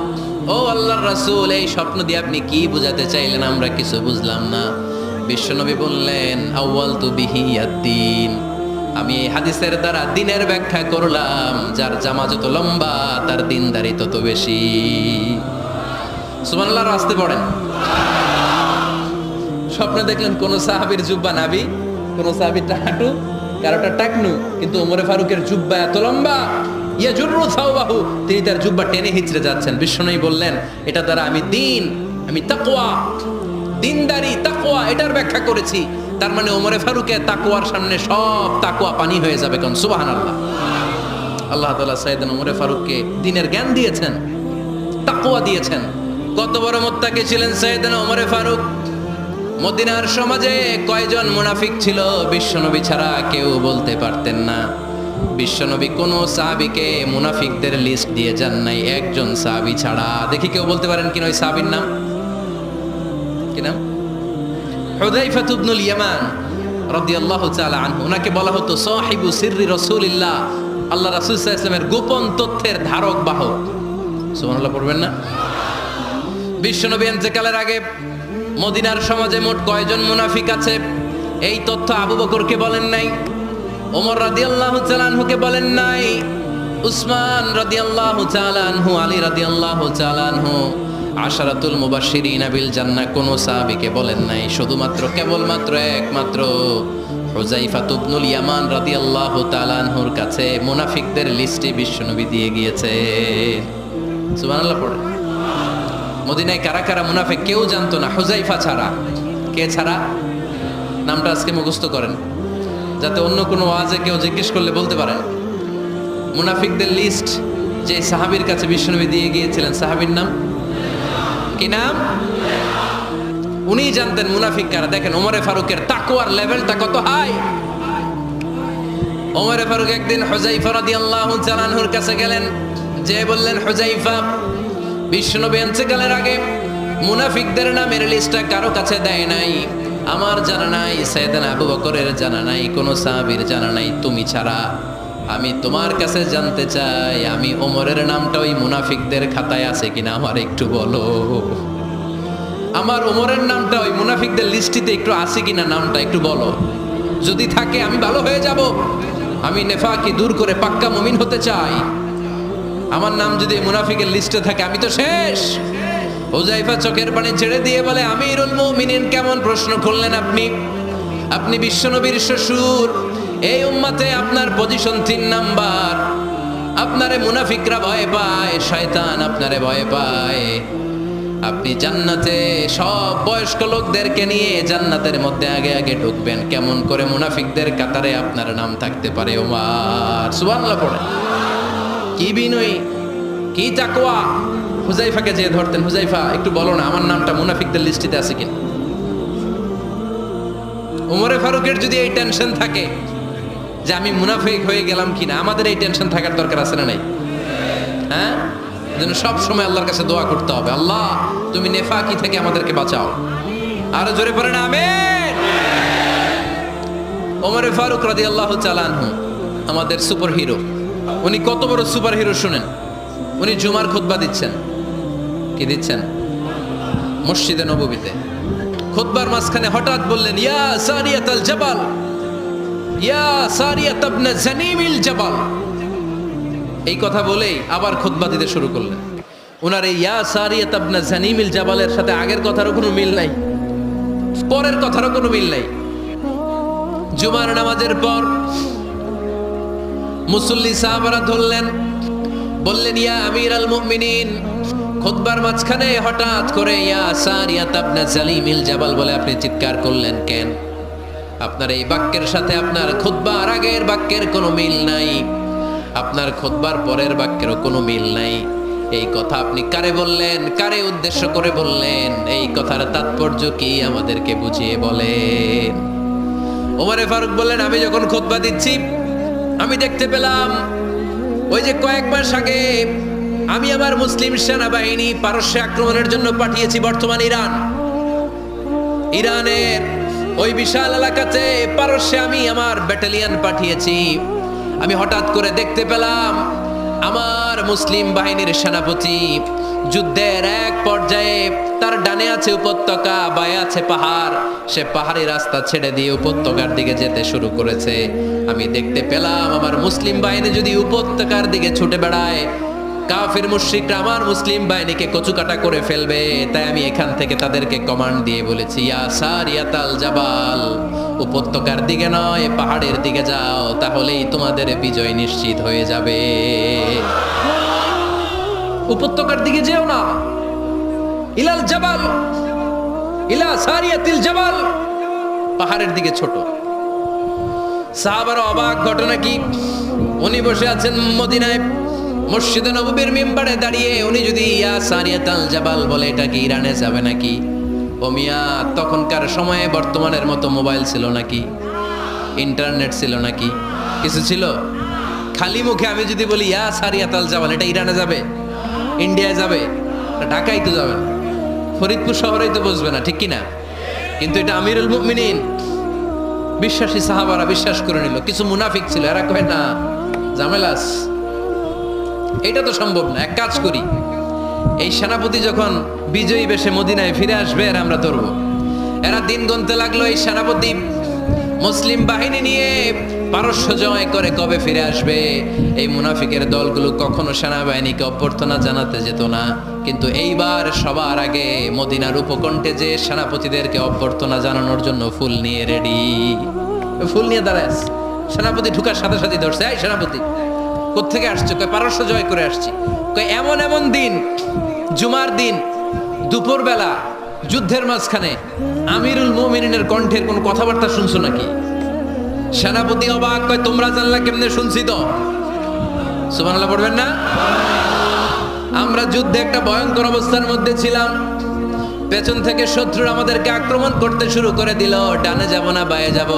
ও আল্লাহর রাসূল, এই স্বপ্ন দিয়ে আপনি কি বোঝাতে চাইলেন, আমরা কিছু বুঝলাম না। বিশ্বনবী বললেন, আউয়ালতু বিহি আদ-দীন, আমি এই হাদিসের দ্বারা দিনের ব্যাখ্যা করলাম, যার জামা যত লম্বা তার দিনদারি তত বেশি। সুবহানাল্লাহ, আসতে পড়েন। স্বপ্নে দেখলেন কোন সাহাবীর জুব্বা নাভি, কোন সাহাবীরটা হাঁটু, কারোটা টাকনু, কিন্তু ওমরে ফারুকের জুব্বা এত লম্বা, ইয়াজুরু সাওবাহু, তিনি তার জুব্বা টেনে হিচড়ে যাচ্ছেন। বিশ্বনবী বললেন, এটা দ্বারা আমি দিন, আমি তাকওয়া, দিনদারি, তাকওয়া, এটার ব্যাখ্যা করেছি। তার মানে ওমরে ফারুকের তাকওয়ার সামনে সব তাকওয়া পানি হয়ে যাবে। কোন সুবহানাল্লাহ। আল্লাহ তাআলা সাইয়েদনা ওমরে ফারুককে দ্বীনের জ্ঞান দিয়েছেন, তাকওয়া দিয়েছেন। কত বড় মুত্তাকি ছিলেন সাইয়েদনা ওমরে ফারুক। মদিনার সমাজে কয়জন মুনাফিক ছিল বিশ্বনবী ছাড়া কেউ বলতে পারতেন না। বিশ্বনবী কোন সাহাবীকে মুনাফিকদের লিস্ট দিয়ে যান নাই, একজন সাহাবী ছাড়া। দেখি কেউ বলতে পারেন কিনা ওই সাহাবীর নাম? কি নাম? হুযায়ফা ইবনুল ইয়ামান রাদিয়াল্লাহু তাআলা আনহু। ওনাকে বলা হতো সাহিবু সিররি রাসূলিল্লাহ, আল্লাহ রাসূল সাল্লাল্লাহু আলাইহি ওয়াসাল্লামের গোপন তথ্যের ধারক বাহক। সুবহানাল্লাহ পড়বেন না? বিশ্বনবী ইন্তেকালের আগে মদিনার সমাজে মোট কয়জন মুনাফিক আছে এই তথ্য আবু বকরকে বলেন নাই, ওমর রাদিয়াল্লাহু তাআলা আনহুকে বলেন নাই, উসমান রাদিয়াল্লাহু তাআলা আনহু, আলী রাদিয়াল্লাহু তাআলা আনহু, আশারাতুল মুবাশশিরিনা বিল জান্নাহ কোন সাহাবীকে বলেন নাই। শুধুমাত্র কেবলমাত্র একমাত্র হুযায়ফা ইবনুল ইয়ামান রাদিয়াল্লাহু তাআলা আনহুর কাছে মুনাফিকদের লিস্টে বিশ্বনবী দিয়ে গিয়েছেন। সুবহানাল্লাহ পড়ে। মদিনায় কারা কারা মুনাফিক কেউ জানতো না হুযায়ফা ছাড়া। কে ছাড়া? নামটা আজকে মুখস্থ করেন। যাতে অন্য কোনো ওয়াজে কেউ জিজ্ঞেস করলে বলতে পারেন। মুনাফিকদের লিস্ট যে সাহাবীর কাছে বিশ্বনবী দিয়ে গিয়েছিলেন, সাহাবীর নাম কি? নাম উনি জানতেন মুনাফিক কারা। দেখেন ওমরে ফারুকের তাকওয়ার লেভেলটা কত হাই। ওমরে ফারুক একদিন হুযায়ফা রাদিয়াল্লাহু তাআলা আনহুর কাছে গেলেন, যে বললেন, হুযায়ফা, বিশ্বনবী ইন্তেকালের আগে মুনাফিকদের নামের লিস্টটা কারো কাছে দেয় নাই, আমার জানা নাই, সাইয়েদনা আবু বকরের জানা নাই, কোনো সাহাবীর জানা নাই, তুমি ছাড়া। আমি তোমার কাছে জানতে চাই, আমি ওমরের নামটা ওই মুনাফিকদের খাতায় আছে কিনা আমার একটু বলো। আমার ওমরের নামটা ওই মুনাফিকদের লিস্টিতে একটু আছে কিনা, নামটা একটু বলো। যদি থাকে আমি ভালো হয়ে যাব। আমি নেফাকি দূর করে পাক্কা মুমিন হতে চাই। আমার নাম যদি মুনাফিকের লিস্টে থাকে আমি তো শেষ। হুযায়ফা চোখের পানি ছেড়ে দিয়ে বলে, আমিরুল মুমিনিন, কেমন প্রশ্ন করলেন আপনি? আপনি বিশ্বনবীর শ্বশুর। এই উম্মতে আপনার পজিশন 3 নাম্বার। আপনারে মুনাফিকরা ভয় পায়, শয়তান আপনারে ভয় পায়। আপনি জান্নাতে সব বয়স্ক লোকদেরকে নিয়ে জান্নাতের মধ্যে আগে আগে ঢুকবেন। কেমন করে মুনাফিকদের কাতারে আপনার নাম থাকতে পারে? ওমর সুবহানাল্লাহ পড়ে। কি বিনয়ী, কি তাকওয়া। হুযায়ফাকে যে ধরতেন, হুযায়ফা একটু বলো না আমার নামটা মুনাফিকদের লিস্টিতে আছে কিনা। ওমরে ফারুকের যদি এই টেনশন থাকে যে আমি মুনাফিক হয়ে গেলাম কিনা, আমাদের এই টেনশন থাকার দরকার আছে না নাই? হ্যাঁ, যেন সব সময় আল্লাহর কাছে দোয়া করতে হবে, আল্লাহ তুমি নেফাকি থেকে আমাদেরকে বাঁচাও। আরো জোরে পড়েন আমিন। ওমরে ফারুক রাদিয়াল্লাহু তাআলা আনহু আমাদের সুপার হিরো। উনি কত বড় সুপার হিরো শুনেন। উনি জুমার খুতবা দিচ্ছেন। কি দিচ্ছেন? মসজিদে নববীতে। খুতবার মাঝখানে হঠাৎ বললেন, ইয়া সারিয়াতাল জাবাল, ইয়া সারিয়াত ইবনে জানিমিল জাবাল। এই কথা বলেই আবার খুতবা দিতে শুরু করলেন। ওনার এই ইয়া সারিয়াত ইবনে জানিমিল জাবালের সাথে আগের কথারও কোনো মিল নাই, পরের কথারও কোনো মিল নাই। জুমার নামাজের পর মুসল্লি সাহাবারা ধরলেন, বললেন, ইয়া আমিরাল মুমিনিন। খুতবার মাঝখানে হঠাৎ করে ইয়া সারিয়াত ইবনে জালিমিল জাবাল বলে আপনি চিৎকার করলেন কেন? আপনার এই বাক্যের সাথে আপনার খুতবার আগের বাক্যের কোনো মিল নাই, আপনার খুতবার পরের বাক্যেরও কোনো মিল নাই। এই কথা আপনি কারে বললেন, কারে উদ্দেশ্য করে বললেন? এই কথার তাৎপর্য কি আমাদেরকে বুঝিয়ে বলেন। ওমরে ফারুক বললেন, আমি যখন খুতবা দিচ্ছি আমি দেখতে পেলাম ওই যে কয়েক মাস আগে আমি আমার মুসলিম সেনাবাহিনী পারস্যে আক্রমণের জন্য পাঠিয়েছি বর্তমান ইরানের ওই বিশাল এলাকাতে পারস্যে আমি আমার ব্যাটালিয়ন পাঠিয়েছি। আমি হঠাৎ করে দেখতে পেলাম আমার মুসলিম বাহিনীর সেনাপতি যুদ্ধের এক পর্যায়ে তার ডানে আছে উপত্যকা, বায়ে আছে পাহাড়। সে পাহাড়ি রাস্তা ছেড়ে দিয়ে উপত্যকার দিকে যেতে শুরু করেছে। আমি দেখতে পেলাম আমার মুসলিম বাহিনী যদি উপত্যকার দিকে ছুটে বেড়ায়, কাফির মুশরিকরা আমার মুসলিম বাহিনীকে কচুকাটা করে ফেলবে। তাই আমি এখান থেকে তাদেরকে কমান্ড দিয়ে বলেছি, ইয়া সারিয়াতাল জাবাল, উপত্যকার দিকে নয় পাহাড়ের দিকে যাও, তাহলেই তোমাদের বিজয় নিশ্চিত হয়ে যাবে। উপত্যকার দিকে যেও না, ইলাল জাবাল, ইলা সারিয়াতিল জাবাল, পাহাড়ের দিকে ছোট। সাহাবারা অবাক। ঘটনা কি? উনি বসে আছেন মদিনায় মসজিদে নববীর মিম্বারে দাঁড়িয়ে। উনি যদি ইয়া সারিয়াতাল জাবাল বলে, এটা কি ইরানে যাবে নাকি? ও মিয়া, তখনকার সময়ে বর্তমানের মতো মোবাইল ছিল নাকি? ইন্টারনেট ছিল নাকি? কিছু ছিল? খালি মুখে আমি যদি বলি ইয়া সারিয়াতাল জাবাল, এটা ইরানে যাবে, ইন্ডিয়ায় যাবে, ঢাকায় তো যাবে না, ফরিদপুর শহরেই তো বসবে না, ঠিক কিনা? কিন্তু এটা আমিরুল মুমিনিন বিশ্বাসী সাহাবারা বিশ্বাস করে নিল। কিছু মুনাফিক ছিল, এরা কয় না ঝামেলাস, এটা তো সম্ভব না। এক কাজ করি, এই সেনাপতি যখন বিজয়ী বেশে মদিনায় ফিরে আসবে এরা আমরা ধরব। এরা দিন গুনতে লাগলো, এই সেনাপতি মুসলিম বাহিনী নিয়ে পারস্য জয় করে কবে ফিরে আসবে। এই মুনাফিকের দলগুলো কখনো সেনাবাহিনীকে অভ্যর্থনা জানাতে যেত না, কিন্তু এইবার সবার আগে মদিনার উপকণ্ঠে যে সেনাপতিদেরকে অভ্যর্থনা জানানোর জন্য ফুল নিয়ে রেডি। ফুল নিয়ে দাঁড়ায় সেনাপতি ঢুকার সাথে সাথে ধরছে, এই সেনাপতি কোত্থেকে আসছে? কয় পারস্য জয় করে আসছি। কয় এমন এমন দিন, জুমার দিন দুপুর বেলা যুদ্ধের মাঝখানে আমিরুল মুমিনিনের কণ্ঠের কোনো কথাবার্তা শুনছো নাকি? সেনাপতি অবাক, কয় তোমরা জানলা কেমনে? শুনছি তো। সুবহানাল্লাহ পড়বেন না? আমরা যুদ্ধে একটা ভয়ঙ্কর অবস্থার মধ্যে ছিলাম, পেছন থেকে শত্রু আমাদেরকে আক্রমণ করতে শুরু করে দিল। ডানে যাব না বায়ে যাব,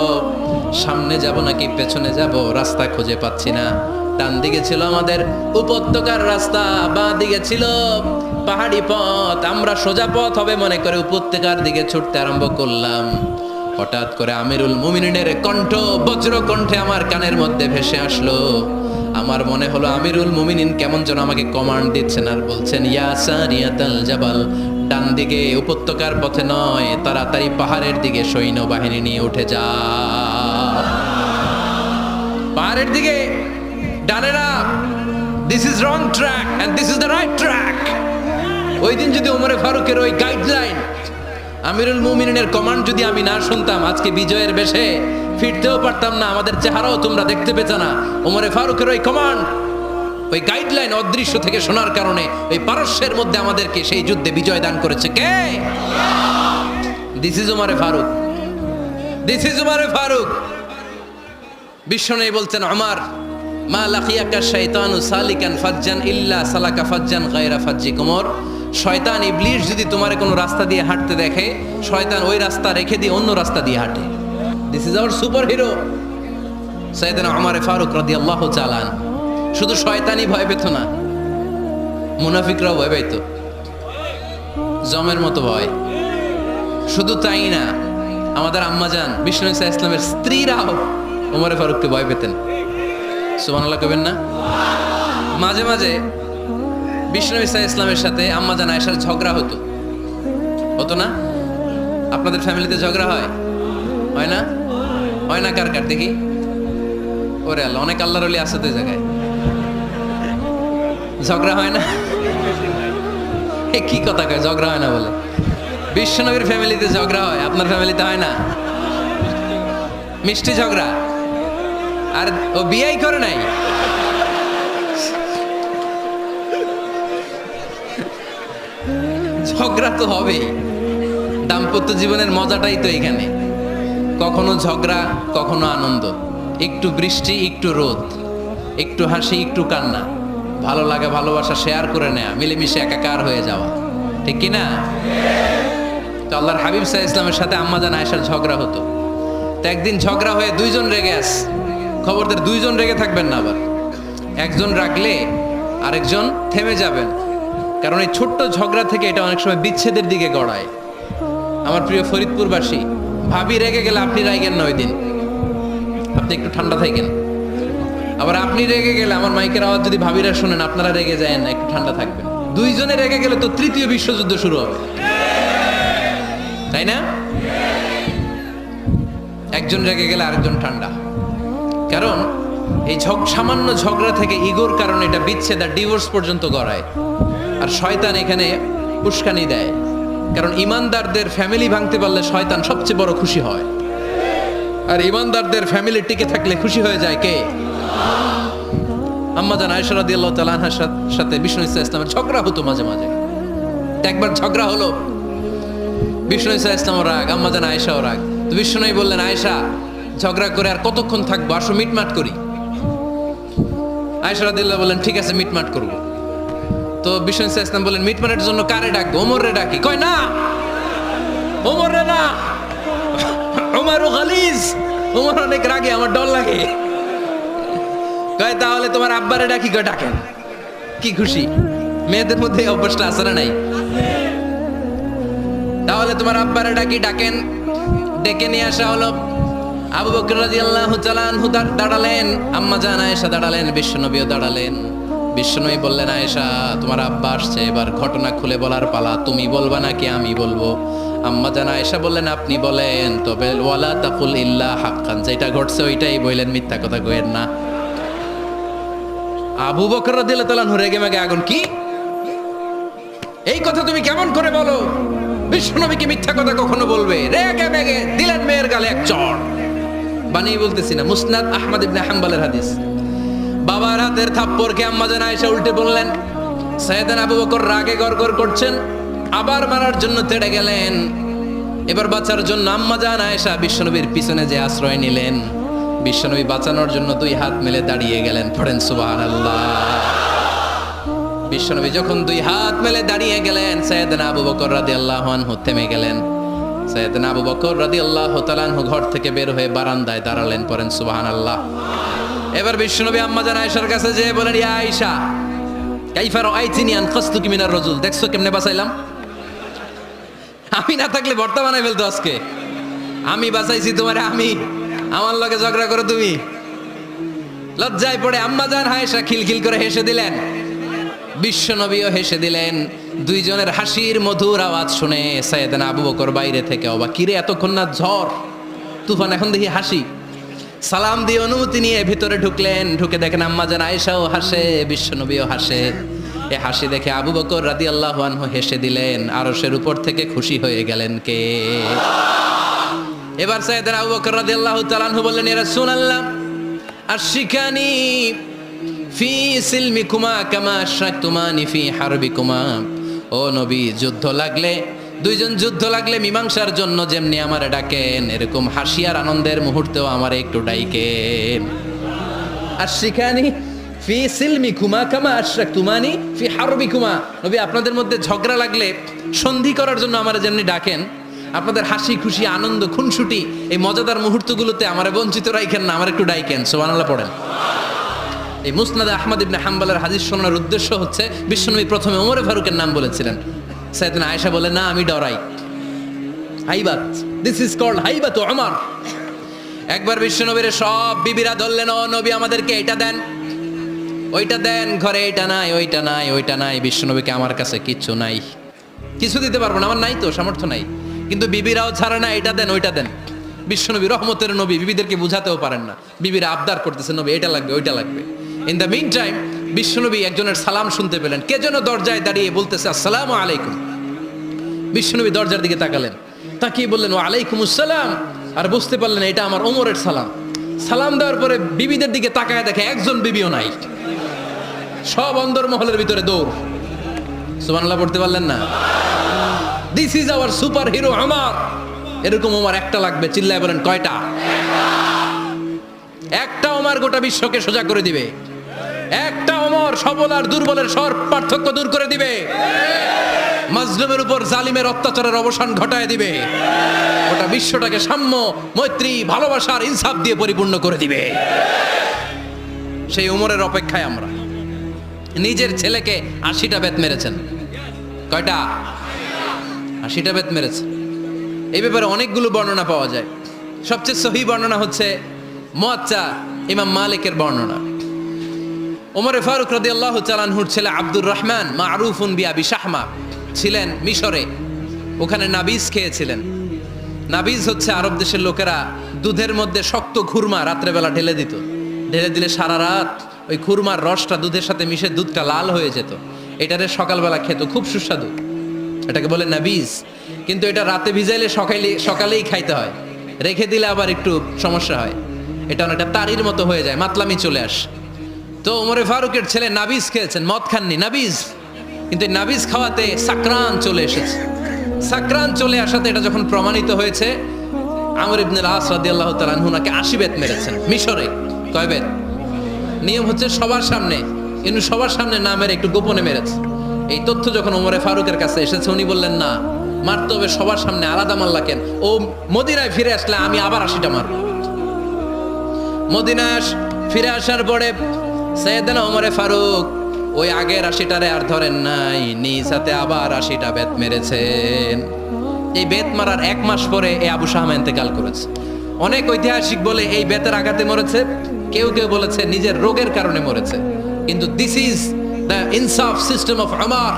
সামনে যাব নাকি পেছনে যাব, রাস্তা খুঁজে পাচ্ছি না। ডান দিকে ছিল আমাদের উপত্যকার রাস্তা, বাঁ দিকে ছিল পাহাড়ি পথ। আমরা সোজা পথ হবে মনে করে উপত্যকার দিকে ছুটতে আরম্ভ করলাম। হঠাৎ করে আমিরুল মুমিনিনের কণ্ঠ বজ্র কণ্ঠে আমার কানের মধ্যে ভেসে আসলো। আমার মনে হলো আমিরুল মুমিনিন কেমন যেন আমাকে কমান্ড দিচ্ছেন আর বলছেন, ইয়া সারিয়াতাল জাবাল, ডান দিকে উপত্যকার পথে নয়, তাড়াতাড়ি পাহাড়ের দিকে সৈন্যবাহিনী নিয়ে উঠে যা। পাহাড়ের দিকে, ডানে না, this is wrong track and this is the right track. ওই দিন যদি ওমরে ফারুকের ওই গাইডলাইন, আমিরুল মুমিনিনের কমান্ড যদি আমি না শুনতাম, আজকে বিজয়ের বেশে ফিরতেও পারতাম না, আমাদের চেহারাও তোমরা দেখতে পেতে না। ওমরে ফারুকের ওই কমান্ড, ওই গাইডলাইন অদৃশ্য থেকে শোনার কারণে ওই পারস্যের মধ্যে আমাদেরকে সেই যুদ্ধে বিজয় দান করেছে কে? দিস ইজ ওমরে ফারুক, দিস ইজ ওমরে ফারুক। বিশ্বনবী বলছেন, ওমর, মা লাকিয়াকা শাইতানু সালিকান ফাজ্জান ইল্লা সালাকা ফাজ্জান গায়রা ফাজ্জিক। ওমর, শয়তান ইবলিস যদি তোমার কোনো রাস্তা দিয়ে হাঁটতে দেখে, শয়তান ওই রাস্তা রেখে দিয়ে অন্য রাস্তা দিয়ে হাঁটে। This is our superhero সাইয়েদনা ওমর ফারুক রাদিয়াল্লাহু তাআলা। শুধু শয়তানই ভয় পেত না, মুনাফিকরাও ভয় পেত, জমের মতো ভয়। শুধু তাই না, আমাদের আম্মাজান বিষ্ণু ইসা ইসলামের স্ত্রীরাও ওমর ফারুককে ভয় পেতেন। সুবহানাল্লাহ কইবেন না? মাঝে মাঝে বিষ্ণু ইসা ইসলামের সাথে আম্মাজান আয়েশার ঝগড়া হতো, হতো না? আপনাদের ফ্যামিলিতে ঝগড়া হয়? হয় না? হয় না? কার কার দেখি? ওরে আল্লাহ, অনেক আল্লাহর ওলি আছে তো এই জায়গায়। ঝগড়া হয় না? কি কথা কয়, ঝগড়া হয় না বলে? বিশ্বনবীর ফ্যামিলিতে ঝগড়া হয়, আপনার ফ্যামিলিতে হয় না? মিষ্টি ঝগড়া। আর ও বিয়েই করে নাই। ঝগড়া তো হবেই, দাম্পত্য জীবনের মজাটাই তো এখানে। কখনো ঝগড়া, কখনো আনন্দ, একটু বৃষ্টি, একটু রোদ, একটু হাসি, একটু কান্না, ভালো লাগা ভালোবাসা শেয়ার করে নেয়া, মিলেমিশে একাকার হয়ে যাওয়া, ঠিক কি না? তো আল্লাহর হাবিব সাল্লাল্লাহু আলাইহি ওয়াসাল্লামের সাথে আম্মাজান আয়েশার ঝগড়া হতো। তো একদিন ঝগড়া হয়ে দুইজন রেগে আছে। খবরদার দুইজন রেগে থাকবেন না, আবার একজন রাগলে আরেকজন থেমে যাবেন, কারণ এই ছোট্ট ঝগড়া থেকে এটা অনেক সময় বিচ্ছেদের দিকে গড়ায়। আমার প্রিয় ফরিদপুরবাসী, ভাবি রেগে গেলে আপনি রাগেন না, ওই দিন আপনি একটু ঠান্ডা থাকেন। আবার আপনি রেগে গেলে, আমার মাইকের আওয়াজ যদি ভাবিরা শুনেন, আপনারা রেগে যায় না, একটু ঠান্ডা থাকবেন। দুইজনে রেগে গেলে তো তৃতীয় বিশ্বযুদ্ধ শুরু হবে, তাই না? একজন রেগে গেলে আরেকজন ঠান্ডা, কারণ এই সামান্য ঝগড়া থেকে ইগোর কারণে এটা বিচ্ছেদ আর ডিভোর্স পর্যন্ত গড়ায়। আর শয়তান এখানে উস্কানি দেয়, কারণ ইমানদারদের ফ্যামিলি ভাঙতে পারলে শয়তান সবচেয়ে বড় খুশি হয়, আর ইমানদারদের ফ্যামিলি টিকে থাকলে খুশি হয়ে যায় কে? আম্মাজান আয়েশা রাদিয়াল্লাহু তাআলা আনহার সাথে বিষ্ণু ইসলামের ঝগড়া হতো মাঝে মাঝে। একবার ঝগড়া হলো, বিষ্ণু ইসলাম রাগ, আম্মাজান আয়েশাও রাগ। তো বিষ্ণু বললেন, আয়েশা, ঝগড়া করে আর কতক্ষণ থাকবো, আসো মিটমাট করি। আয়েশা রাদিয়াল্লাহু বললেন, ঠিক আছে মিটমাট করবো। তো বিষ্ণু ইসলাম বললেন, মিটমাটের জন্য কারে ডাকবো? ওমরে ডাকি। কয় না, ওমরে না, ওমর গালিজ, ওমর অনেক রাগে, আমার ডর লাগে। কয় তাহলে তোমার আব্বারে ডাকি। কয় ডাকেন। কি খুশি, মেয়েদের মধ্যে অভ্যাসটা আছে না নাই? তাহলে তোমার আব্বারে ডাকি, ডাকেন। ডেকে নিয়ে আসা হলো। আবু বকর রাদিয়াল্লাহু তাআলা আনহু দাঁড়ালেন, আম্মাজান আয়েশা দাঁড়ালেন, বিশ্বনবীও দাঁড়ালেন। বিশ্বনবী বললেন, আয়েশা, তোমার আব্বা আসছে, এবার ঘটনা খুলে বলার পালা। তুমি বলবা নাকি আমি বলবো? আম্মাজান আয়েশা বললেন, আপনি বলেন, তবে ওয়ালা তাকুল ইল্লা হাক্কান, যেটা ঘটছে ওইটাই বললেন, মিথ্যা কথা কইেন না। আবু বকর রাদিয়াল্লাহু তাআলা আনহু রেগে মেগে আগুন। কি এই কথা তুমি কেমন করে বলো? বিশ্বনবী কি মিথ্যা কথা কখনো বলবে? রেগে মেগে দিলেন মেয়ের গালে এক চড়। বানিয়ে বলতেছি না, মুসনাদ আহমদ ইবনে হাম্বলের হাদিস। বাবার হাতের থাপ্পড়কে আম্মাজান আয়েশা উল্টে বললেন। সাইয়েদনা আবু বকর রাগে গড়গড় করছেন, আবার মারার জন্য তেড়ে গেলেন। এবার বাঁচার জন্য আম্মাজান আয়েশা বিশ্বনবীর পিছনে যে আশ্রয় নিলেন, বিশ্বনবী বাঁচানোর জন্য দুই হাত মেলে দাঁড়িয়ে গেলেন, পড়েন সুবহানাল্লাহ। বিশ্বনবী যখন দুই হাত মেলে দাঁড়িয়ে গেলেন, সাইয়েদনা আবু বকর রাদিয়াল্লাহু আনহু থেমে গেলেন। সাইয়েদনা আবু বকর রাদিয়াল্লাহু তাআলা আনহু ঘর থেকে বের হয়ে বারান্দায় দাঁড়ালেন, পড়েন সুবহানাল্লাহ। এবার বিশ্বনবী আম্মা জান আয়েশার কাছে যেয়ে বলেন, ইয়া আয়েশা কাইফা রাআইতিনি আনকাসতুকি মিনার রাজুল, দেখছো কেমনে বাঁচাইলাম? আমি না থাকলে ভর্তা বানাই ফেলতো আজকে। আমি বাঁচাইছি তোমারে, আমি আমার লগে ঝগড়া করো তুমি। লজ্জায় পড়ে আম্মা জান আয়েশা খিলখিল করে হেসে দিলেন, বিশ্বনবীও হেসে দিলেন। দুইজনের হাসির মধুর আওয়াজ শুনে সাইয়েদনা আবু বকর বাইরে থেকে অবাক, কিরে এতক্ষণ না ঝড় তুফান, এখন দেখি হাসি। সালাম দিয়ে অনুমতি নিয়ে ভিতরে ঢুকলেন, ঢুকে দেখেন আম্মা জান আয়েশাও হাসে, বিশ্বনবীও হাসে। এ হাসি দেখে আবু বকর রাদিয়াল্লাহু আনহু হেসে দিলেন, আরশের উপর থেকে খুশি হয়ে গেলেন কে? এবার সাইয়েদনা আবু বকর রাদিয়াল্লাহু তাআলা আনহু বললেন, ইয়া রাসূলুল্লাহ আশিকানি ফি সিলমিকুমা কামা আশরাকতুমানি ফি হারবিকুমা। ও নবী, যুদ্ধ লাগলে, দুইজন যুদ্ধ লাগলে মীমাংসার জন্য যেমনি আমারে ডাকেন, এরকম হাসি আর আনন্দের মুহূর্তেও আমারে একটু ডাইকেন। আশিকানি ফি সিলমিকুমা কামা আশরাকতুমানি ফি হারবিকুমা। নবী, আপনাদের মধ্যে ঝগড়া লাগলে সন্ধি করার জন্য আমারে যেমনি ডাকেন, আপনাদের হাসি খুশি আনন্দ খুনসুটি এই মজাদার মুহূর্তগুলোতে আমারে বঞ্চিত রাখেন না, আমার একটু ডাইকেন। সুবহানাল্লাহ পড়েন। এই মুসনাদে আহমদ ইবনে হাম্বলের হাদিস শোনার উদ্দেশ্য হচ্ছে, বিশ্বনবী প্রথমে ওমরে ফারুকের নাম বলেছিলেন। সাইয়েদনা আয়েশা বলে, না আমি ডরাই, হাইবাত, দিস ইজ কল্ড হাইবাত ওমর। একবার বিশ্বনবীর সব বিবিরা ধরলেন, ও নবী আমাদেরকে এটা দেন, ওইটা দেন, ঘরে এটা নাই, ওইটা নাই, ওইটা নাই। বিশ্বনবীকে, আমার কাছে কিচ্ছু নাই, কিছু দিতে পারবো না, আমার নাই তো, সামর্থ্য নাই। কিন্তু বিবিরাও ছাড়ে না, এটা দেন, ওইটা দেন। বিশ্বনবী রহমতের নবী, বিবিদেরকে বুঝাতেও পারেন না, বিবিরা আবদার করতেছে, নবী এটা লাগবে, ওইটা লাগবে। ইন দ্য মিন টাইম বিশ্বনবী একজনের সালাম শুনতে পেলেন, কে যেন দরজায় দাঁড়িয়ে বলতেছে আসসালামু আলাইকুম। বিশ্বনবী দরজার দিকে তাকালেন, তাকিয়ে বললেন ওয়া আলাইকুমুস সালাম, আর বুঝতে পারলেন এটা আমার ওমরের সালাম। সালাম দেওয়ার পরে বিবিদের দিকে তাকায় দেখে একজন বিবিও নাই, সব অন্দরমহলের ভিতরে দৌড়। সুবহানাল্লাহ পড়তে পারলেন না? This is our super hero Omar. এরকম ওমর একটা লাগবে, চিল্লায় বলেন কয়টা? একটা ওমর গোটা বিশ্বকে সোজা করে দিবে। একটা ওমর সবল আর দুর্বলের সব পার্থক্য দূর করে দিবে, মাজলুমের উপর জালিমের অত্যাচারের অবসান ঘটায় দিবে, গোটা বিশ্বটাকে সাম্য, মৈত্রী, ভালোবাসার ইনসাফ দিয়ে পরিপূর্ণ করে দিবে। সেই ওমরের অপেক্ষায় আমরা। নিজের ছেলেকে 80টা বেত মেরেছেন। কয়টা? 80টা বেত মেরেছেন। এই ব্যাপারে অনেকগুলো বর্ণনা পাওয়া যায়। সবচেয়ে সহিহ বর্ণনা হচ্ছে মুয়াত্তা ইমাম মালিকের বর্ণনা। ওমরে ফারুক রাদিয়াল্লাহু তাআলা আনহুর ছেলে আব্দুর রহমান মারুফুন বিআবি শাহমা ছিলেন মিশরে, ওখানে নাবিজ খেয়েছিলেন। নাবিজ হচ্ছে আরব দেশের লোকেরা দুধের মধ্যে শক্ত খুরমা রাত্রেবেলা ঢেলে দিত, ঢেলে দিলে সারা রাত ওই খুরমার রসটা দুধের সাথে মিশে দুধটা লাল হয়ে যেত। এটারে সকালবেলা খেত, খুব সুস্বাদু, এটাকে বলে নাবিজ। কিন্তু এটা রাতে ভিজাইলে সকালেই খাইতে হয়, রেখে দিলে আবার একটু সমস্যা হয়, এটা অনেকটা তারির মতো হয়ে যায়, মাতলামি চলে আসে। তো ওমরে ফারুকের ছেলে নাবিজ খেয়েছেন, মদ খাননি, নাবিজ। কিন্তু নাবিজ খাওয়াতে সাকরান চলে এসেছে। সাকরান চলে আসাতে এটা যখন প্রমাণিত হয়েছে, আমর ইবনে আস রাদিয়াল্লাহু তাআলা আনহু নাকি 80 বেত মেরেছেন মিশরে। কয় বেত? নিয়ম হচ্ছে সবার সামনে, কিন্তু সবার সামনে না মেরে একটু গোপনে মেরেছে। এই তথ্য যখন ওমরে ফারুকের কাছে এসেছে, উনি বললেন না, মারতে হবে সবার সামনে, আলাদা মারলা কেন? ও মদিনায় ফিরে আসলে আমি আবার 80টা মারব। মদিনায় ফিরে আসার পরে সাইয়েদনা ওমরে ফারুক ওই আগের 80টারে আর ধরেন নাই, নিজ হাতে আবার 80টা বেত মেরেছেন। এই বেত মারার 1 মাস পরে এই আবু শাহমা ইন্তেকাল করেছে। অনেক ঐতিহাসিক বলে এই বেতের আঘাতে মরেছে, কেউ কেউ বলেছে নিজের রোগের কারণে মরেছে। কিন্তু দিস ইজ দ্য ইনসাফ সিস্টেম অফ ওমর।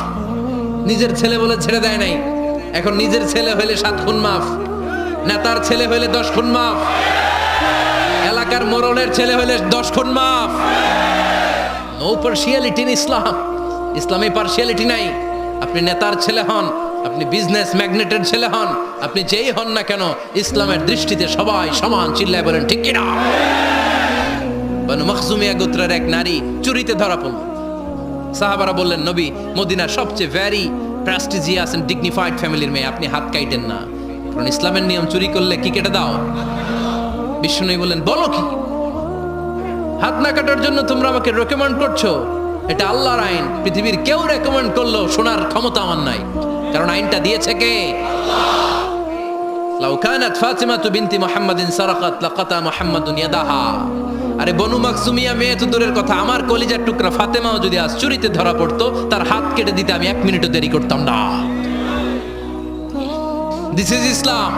নিজের ছেলে বলে ছেড়ে দেয় নাই। এখন নিজের ছেলে হইলে 7 খুন মাফ, নেতার ছেলে হইলে 10 খুন মাফ, এলাকার মোড়লের ছেলে হইলে 10 খুন মাফ। নো পার্সিয়ালিটি ইন ইসলাম। ইসলামে পার্সিয়ালিটি নাই। আপনি নেতার ছেলে হন, আপনি বিজনেস ম্যাগনেটের ছেলে হন, আপনি যেই হন না কেন, ইসলামের দৃষ্টিতে সবাই সমান। চিল্লায় বলেন ঠিক কিনা? বানু মখজুমিয়া গোত্রের এক নারী চুরিতে ধরা পড়ল। সাহাবারা বললেন, নবী মদিনার সবচেয়ে ভেরি প্রেস্টিজিয়াস এন্ড ডিগনিফাইড ফ্যামিলির মেয়ে, আপনি হাত কাইটেন না, কারণ ইসলামের নিয়ম চুরি করলে কি কেটে দাও। বিষ্ণু বললেন, বলো কি? হাত না কাটার জন্য তোমরা আমাকে রেকমেন্ড করছো, এটা আল্লাহর আইন। পৃথিবীর কেউ রেকমেন্ড করলো শোনার ক্ষমতা আমার নাই, কারণ আইনটা দিয়েছে কে? লাউ কানাত ফাতিমাতু বিনতি মুহাম্মাদিন সারাকাত লাকাতা মুহাম্মাদুন ইয়াদাহা। আরে বনু মাকসুমিয়া মেয়ে তো দূরের কথা, আমার কলিজার টুকরা ফাতেমাও যদি আজ চুরিতে ধরা পড়তো, তার হাত কেটে দিতে আমি 1 মিনিটও দেরি করতাম না। দিস ইজ ইসলাম।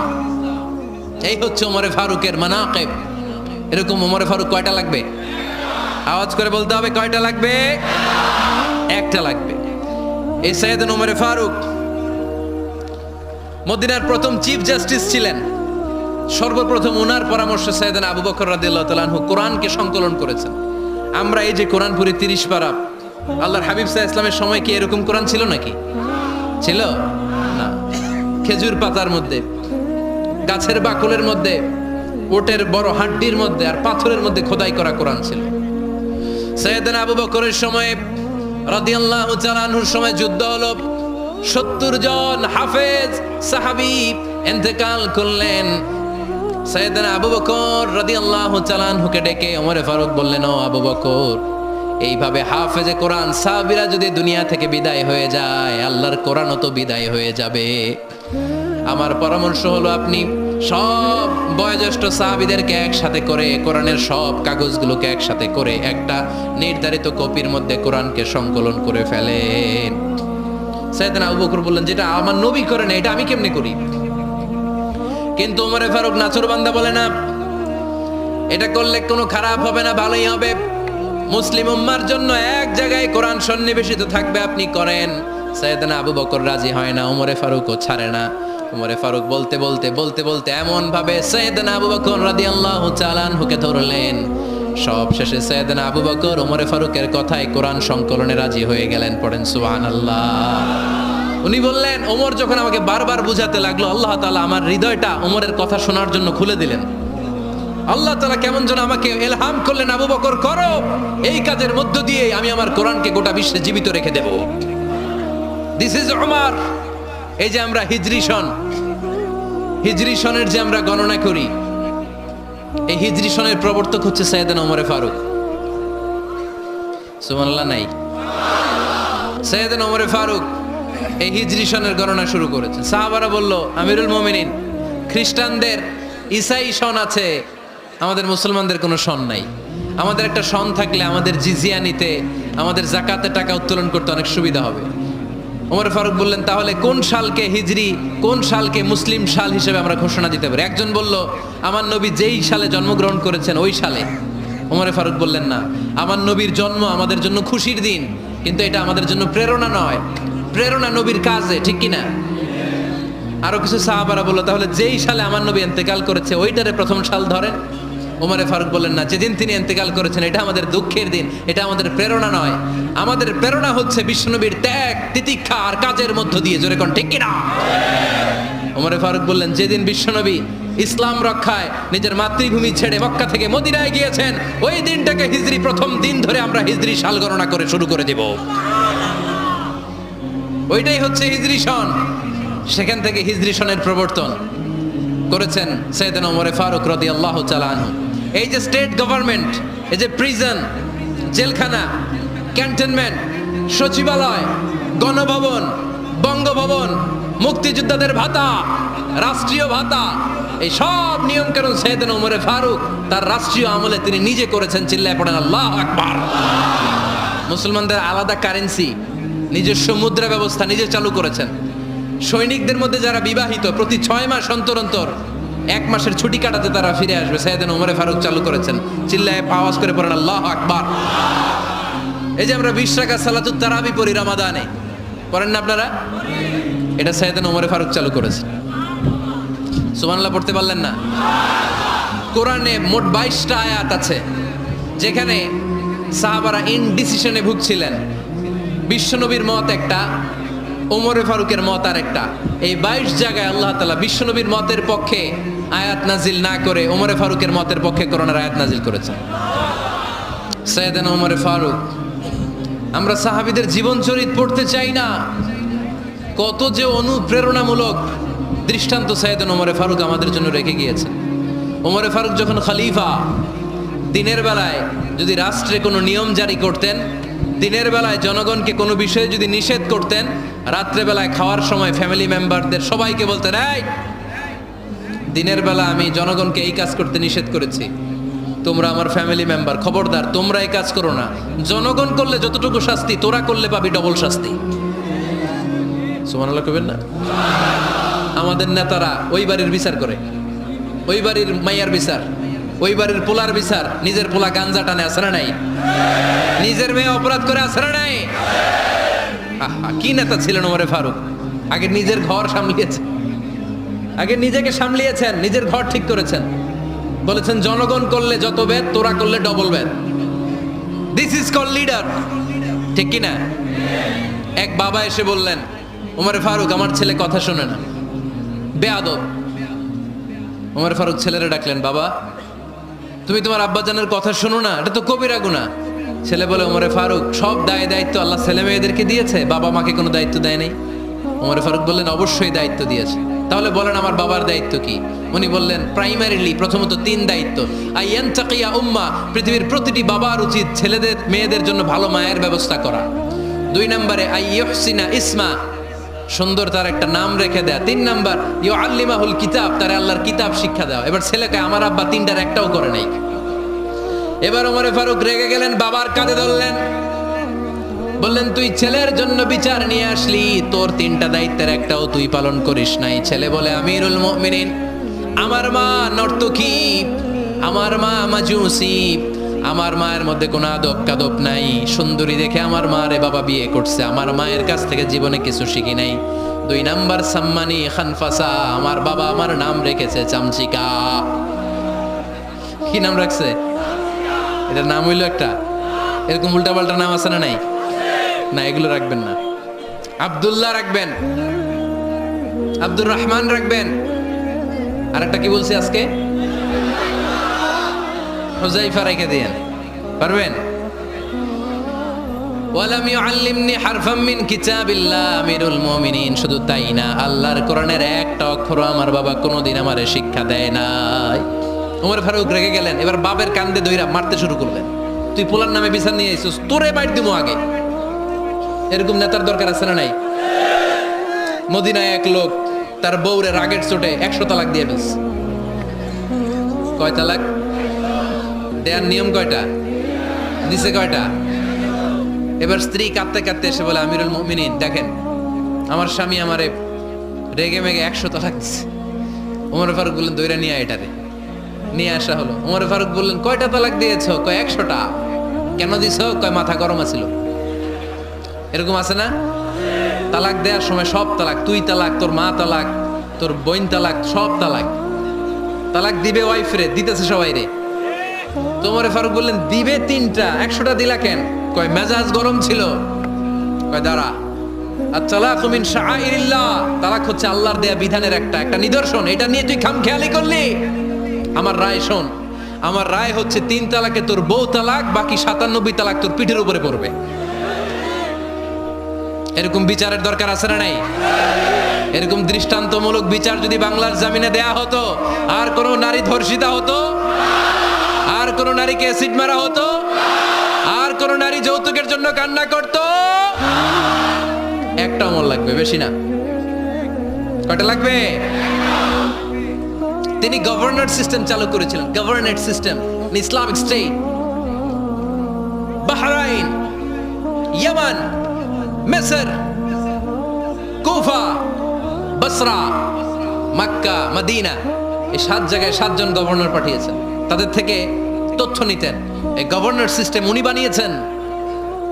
এই হচ্ছে ওমরে ফারুকের মানাকিব। এরকম ওমরে ফারুক কয়টা লাগবে? আওয়াজ করে বলতে হবে, কয়টা লাগবে? একটা লাগবে। এই সাইয়েদনা ওমরে ফারুক মদিনার প্রথম চিফ জাস্টিস ছিলেন। সর্বপ্রথম ওনার পরামর্শে সাইয়েদনা আবু বকর রাদিয়াল্লাহু তাআলা আনহু কোরআনকে সংকলন করেছেন। আমরা এই যে কোরআন পড়ি 30 পারা, আল্লাহর হাবিব সাল্লাল্লাহু আলাইহি ওয়াসাল্লামের সময় কি এরকম কোরআন ছিল নাকি? ছিল না। খেজুর পাতার মধ্যে, গাছের বাকলের মধ্যে, ওটের বড় হাড্ডির মধ্যে আর পাথরের মধ্যে খোদাই করা কোরআন ছিল। সাইয়েদনা আবু বকরের সময় রাদিয়াল্লাহু তাআলা আনহুর সময় যুদ্ধ হলো, 70 জন হাফেজ সাহাবী ইন্তেকাল করলেন। সাইয়েদনা আবু বকর রাদিয়াল্লাহু তাআলা আনহুকে ডেকে ওমরে ফারুক বললেন, ও আবু বকর, এইভাবে হাফেজে কোরআন সাহাবীরা যদি দুনিয়া থেকে বিদায় হয়ে যায়, আল্লাহর কোরআনও তো বিদায় হয়ে যাবে। আমার পরামর্শ হলো আপনি সব বয়োজ্যেষ্ঠ সাহাবীদেরকে একসাথে করে কোরআনের সব কাগজগুলোকে একসাথে করে একটা নির্ধারিত কপির মধ্যে কোরআনকে সংকলন করে ফেলেন। সাইয়েদনা আবু বকর বললেন, যেটা আমার নবী করে না, এটা আমি কেমনে করি? কিন্তু ওমরে ফারুক নাছোড়বান্দা বলে না, এটা করলে কোনো খারাপ হবে না, ভালোই হবে। মুসলিম উম্মার জন্য এক জায়গায় কোরআন সন্নিবেশিত থাকবে, আপনি করেন। সাইয়েদনা আবু বকর রাজি হয় না, ওমরে ফারুকও ছাড়ে না। ওমরে ফারুক বলতে বলতে বলতে বলতে এমন ভাবে সাইয়েদনা আবু বকর রাদিয়াল্লাহু তাআলা আনহুকে ধরলেন, সব শেষে সাইয়েদনা আবু বকর ওমরে ফারুকের কথায় কোরআন সংকলনে রাজি হয়ে গেলেন। পড়েন সুবহানাল্লাহ। উনি বললেন, ওমর যখন আমাকে বারবার বুঝাতে লাগলো, আল্লাহ তাআলা আমার হৃদয়টা ওমরের কথা শোনার জন্য খুলে দিলেন। আল্লাহ তাআলা কেমন যেন আমাকে ইলহাম করলেন, আবু বকর করো, এই কাজের মধ্য দিয়ে আমি আমার কোরআনকে গোটা বিশ্বে জীবিত রেখে দেব। This is Umar. এই যে আমরা হিজরি সনের যে আমরা গণনা করি, এই হিজরি সনের প্রবর্তক হচ্ছে সাইয়েদনা ওমরে ফারুক। সুবহানাল্লাহ নাই? সাইয়েদনা ওমরে ফারুক এই হিজরি সনের গণনা শুরু করেছেন। সাহাবারা বলল, আমিরুল মুমিনিন, খ্রিস্টানদের ঈসাই সন আছে, আমাদের মুসলমানদের কোনো সন নাই। আমাদের একটা সন থাকলে আমাদের জিজিয়া নিতে, আমাদের যাকাতের টাকা উত্তোলন করতে অনেক সুবিধা হবে। ওমর ফারুক বললেন, তাহলে কোন সালকে হিজরি, কোন সালকে মুসলিম সাল হিসেবে আমরা ঘোষণা দিতে পারি? একজন বলল, আমার নবী যেই সালে জন্মগ্রহণ করেছেন ওই সালে। ওমর ফারুক বললেন, না, আমার নবীর জন্ম আমাদের জন্য খুশির দিন, কিন্তু এটা আমাদের জন্য প্রেরণা নয়। প্রেরণা নবীর কাজে, ঠিক কিনা? আরো কিছু সাহাবারা বলল, তাহলে যেই সালে আমার নবী ইন্তেকাল করেছে ওইটারে প্রথম সাল ধরেন। ওমরে ফারুক বললেন, না, যেদিন তিনি ইন্তেকাল করেছেন এটা আমাদের দুঃখের দিন, এটা আমাদের প্রেরণা নয়। আমাদের প্রেরণা হচ্ছে বিশ্বনবীর ত্যাগ, তিতিক্ষা আর কাজের মধ্য দিয়ে। জোরে কোন ঠিক কিনা? ওমরে ফারুক বললেন, যেদিন বিশ্বনবী ইসলাম রক্ষায় নিজের মাতৃভূমি ছেড়ে মক্কা থেকে মদিনায় গিয়েছেন, ওই দিনটাকে হিজরি প্রথম দিন ধরে আমরা হিজরি সাল গণনা করে শুরু করে দেব। ওইটাই হচ্ছে হিজরি সন। সেখান থেকে হিজরি সনের প্রবর্তন করেছেন সাইয়েদনা ওমরে ফারুক রাদিয়াল্লাহু তাআলা আনহু। এই যে স্টেট গভর্নমেন্ট, এই যে প্রিজন, জেলখানা, ক্যান্টনমেন্ট, সচিবালয়, গণভবন, বঙ্গভবন, মুক্তিযোদ্ধাদের ভাতা, রাষ্ট্রীয় ভাতা, এই সব নিয়ম কানুন সাইয়েদনা ওমরে ফারুক তার রাষ্ট্রীয় আমলে তিনি নিজে করেছেন। চিল্লায় পড়েন আল্লাহু আকবার। মুসলমানদের আলাদা কারেন্সি, নিজস্ব মুদ্রা ব্যবস্থা নিজে চালু করেছেন। সৈনিকদের মধ্যে যারা বিবাহিত, প্রতি 6 মাস অন্তর অন্তর 1 মাসের ছুটি কাটাতে তারা ফিরে আসবে, সাইয়েদনা ওমরে ফারুক চালু করেছেন। চিল্লায় আওয়াজ করে পড়েন আল্লাহু আকবার। এই যে আমরা 20 রাকাত সালাতুত তারাবি পড়ি রমাদানে, পড়েন না আপনারা? এটা সাইয়েদনা ওমরে ফারুক চালু করেছেন। সুবহানাল্লাহ পড়তে পারলেন না? কোরআনে মোট 22টা আয়াত আছে যেখানে সাহাবারা ইনডিসিশনে ভুগছিলেন। বিশ্বনবীর মত একটা, ওমরে ফারুকের মত আর একটা। এই 22 জায়গায় আল্লাহ তাআলা বিশ্বনবীর মতের পক্ষে আয়াত নাজিল না করে ওমরে ফারুকের মতের পক্ষে কোরআনের আয়াত নাজিল করেছেন। সাইয়েদনা ওমরে ফারুক, আমরা সাহাবীদের জীবন চরিত পড়তে চাই না, কত যে অনুপ্রেরণামূলক দৃষ্টান্ত সাইয়েদনা ওমরে ফারুক আমাদের জন্য রেখে গিয়েছেন। ওমরে ফারুক যখন খলিফা, দিনের বেলায় যদি রাষ্ট্রে কোনো নিয়ম জারি করতেন, দিনের বেলায় জনগণকে কোনো বিষয়ে যদি নিষেধ করতেন, রাত্রেবেলায় খাওয়ার সময় ফ্যামিলি মেম্বারদের সবাইকে বলতেন, এই দিনের বেলা আমি জনগণকে এই কাজ করতে নিষেধ করেছি, তোমরা আমার ফ্যামিলি মেম্বার, খবরদার তোমরা এই কাজ করো না। জনগণ করলে যতটুকু শাস্তি, তোরা করলে পাবি ডবল শাস্তি। সুবহানাল্লাহ কইবেন না? আমাদের নেতারা ওই বাড়ির বিচার করে, ওই বাড়ির মাইয়ার বিচার, ওই বাড়ির পোলার বিচার, নিজের পোলা গাঞ্জা টানে আছে না নাই? নিজের মেয়ে অপরাধ করে আছে না নাই? আহা, কি নেতা ছিলেন ওমরে ফারুক! আগে নিজের ঘর সামলিয়েছেন, আগে নিজেকে সামলিয়েছেন, নিজের ঘর ঠিক করেছেন। বলেছেন জনগণ করলে যত বেদ, তোরা করলে double Veda. This is call leader, ঠিক কিনা? এক বাবা এসে বললেন, ওমরে ফারুক আমার ছেলে কথা শোনে না, বেয়াদব। ওমরে ফারুক ছেলেরে ডাকলেন, বাবা তুমি তোমার আব্বাজানের কথা শোনো না, এটা তো কবিরা গুনাহ। ছেলে বলে, ওমরে ফারুক সব দায় দায়িত্ব আল্লাহ ছেলে মেয়েদেরকে দিয়েছে, বাবা মাকে কোনো দায়িত্ব দেয় নাই। ওমরে ফারুক বললেন, অবশ্যই দায়িত্ব দিয়েছে। তাহলে বলেন আমার বাবার দায়িত্ব কি? উনি বললেন, প্রাইমারিলি প্রথমত 3 দায়িত্ব। আইয়ানতাকিয়া উম্মা, পৃথিবীর প্রতিটি বাবার উচিত ছেলেদের মেয়েদের জন্য ভালো মায়ের ব্যবস্থা করা। 2 নম্বরে আইয়ুহসিনা ইসমা, সুন্দর তার একটা নাম রেখে দেয়া। 3 নাম্বার ইউআল্লিমাহুল কিতাব, তার আল্লাহর কিতাব শিক্ষা দেওয়া। এবার ছেলেকে আমার আব্বা 3টার একটাও করে নাই। এবার ওমরে ফারুক রেগে গেলেন, বাবার কাঁধে ধরলেন, বললেন তুই ছেলের জন্য বিচার নিয়ে আসলি, তোর 3টা দায়িত্বের একটাও তুই পালন করিস নাই। ছেলে বলে, আমিরুল মুমিনিন আমার মা নর্তকী, আমার মা মাজুসি, আমার মায়ের মধ্যে কোনো আদব কাদব নাই, সুন্দরী দেখে আমার মা রে বাবা বিয়ে করছে, আমার মায়ের কাছ থেকে জীবনে কিছু শিখি নাই। 2 নাম্বার সাম্মানি খানফাসা, আমার বাবা আমার নাম রেখেছে চামচিকা। কি নাম রাখছে? এটার নাম হইলো একটা, এরকম উল্টাপাল্টা নাম আছে না নাই? না, এগুলো রাখবেন না। আব্দুল্লাহ রাখবেন, আব্দুর রহমান রাখবেন। আর একটা কি বলছি আজকে? হুযাইফা রেখে দিয়েন, পারবেন? ওয়ালাম ইউআল্লিমনি হারফাম মিন কিতাবিল্লাহ, আমিরুল মুমিনিন শুধু তাই না, আল্লাহর কোরআনের একটা অক্ষর আমার বাবা কোনোদিন আমারে শিক্ষা দেয় নাই। ওমর ফারুক রেগে গেলেন, এবার বাবার কান্দে ধইরা মারতে শুরু করলেন। তুই পোলার নামে বিচার নিয়ে আইছিস, তোরে বাইট দিমু আগে। এরকম নেতার দরকার আছে না নাই? মদিনায় এক লোক তার বউরে রাগের চোটে 100 তালাক দিয়ে ফেলছে। কয় তালাক দেয়ার নিয়ম কয়টা? দিছে কয়টা? এবার স্ত্রী কাঁদতে কাঁদতে এসে বলে, আমিরুল মুমিনিন দেখেন আমার স্বামী আমারে রেগে মেগে 100 তালাক দিছে। ওমর ফারুক বললেন, দইরা নিয়ে এটারে। নিয়ে আসা হলো। ওমর ফারুক বললেন, কয়টা তালাক দিয়েছো? কয় 100টা। কেন দিছো? কয় মাথা গরম আছিল। এরকম আছে না? তালাক দেওয়ার সময় সব তালাক, তুই তালাক, তোর মা তালাক, তোর বোন তালাক, সব তালাক। তালাক দিবে ওয়াইফ রে, দিতেছে সবাই রে। তো ওমর ফারুক বললেন, দিবে 3টা, 100টা দিলা কেন? কয় মেজাজ গরম ছিল। কয় দাঁড়া, আত-তালাকু মিন শাআইরিল্লাহ, তালাক হচ্ছে আল্লাহর দেয়া বিধানের একটা নিদর্শন, এটা নিয়ে তুই খামখেয়ালি করলি। আমার রায় শোন, আমার রায় হচ্ছে 3 তালাকে তোর বউ তালাক, বাকি 97 তালাক তোর পিঠের উপরে পড়বে। এরকম বিচারের দরকার আছে না নাই? এরকম দৃষ্টান্তমূলক বিচার যদি বাংলার জমিনে দেয়া হতো, আর কোন নারী ধর্ষিতা হতো, আর কোন নারীকে অ্যাসিড মারা হতো, আর কোন নারী যৌতুকের জন্য কান্না করতো? একটা অমল লাগবে, বেশি না। কয়টা লাগবে? তিনি গভর্নর সিস্টেম চালু করেছিলেন, governor system, Islamic state. Bahrain, Yemen, মিসর, কুফা, বসরা, মক্কা, মদিনা, এই 7 জায়গায় 7 জন গভর্নর পাঠিয়েছেন। তাদের থেকে তথ্য নিতেন। এই গভর্নর সিস্টেম উনি বানিয়েছেন।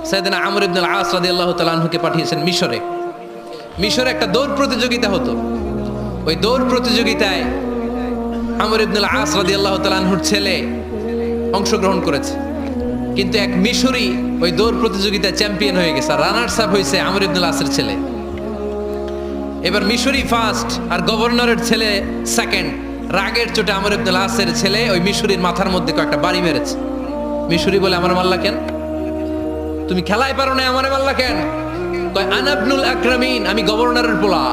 সাইয়েদনা আমর ইবনে আল-আস রাদিয়াল্লাহু তাআলা আনহুকে পাঠিয়েছেন মিশরে। মিশরে একটা দৌড় প্রতিযোগিতা হতো। ওই দৌড় প্রতিযোগিতায় আমর ইবনে আল-আস রাদিয়াল্লাহু তাআলা আনহুর ছেলে অংশগ্রহণ করেছে, কিন্তু এক মিশরি ওই দৌড় প্রতিযোগিতায় চ্যাম্পিয়ন হয়ে গেছে। রানার্স আপ হয়েছে আমর ইবনে আল-আসের ছেলে। এবার মিশরি ফার্স্ট আর গভর্নরের ছেলে সেকেন্ড। রাগের চোটে আমর ইবনে আল-আসের ছেলে ওই মিশরির মাথার মধ্যে কয়েকটা বাড়ি মেরেছে। মিশরি বলে, আমার মাল্লা কেন? তুমি খেলায় পারো না, আমারে মাল্লা কেন? কয়, আনা ইবনুল আকরামিন, আমি গভর্নরের পোলা,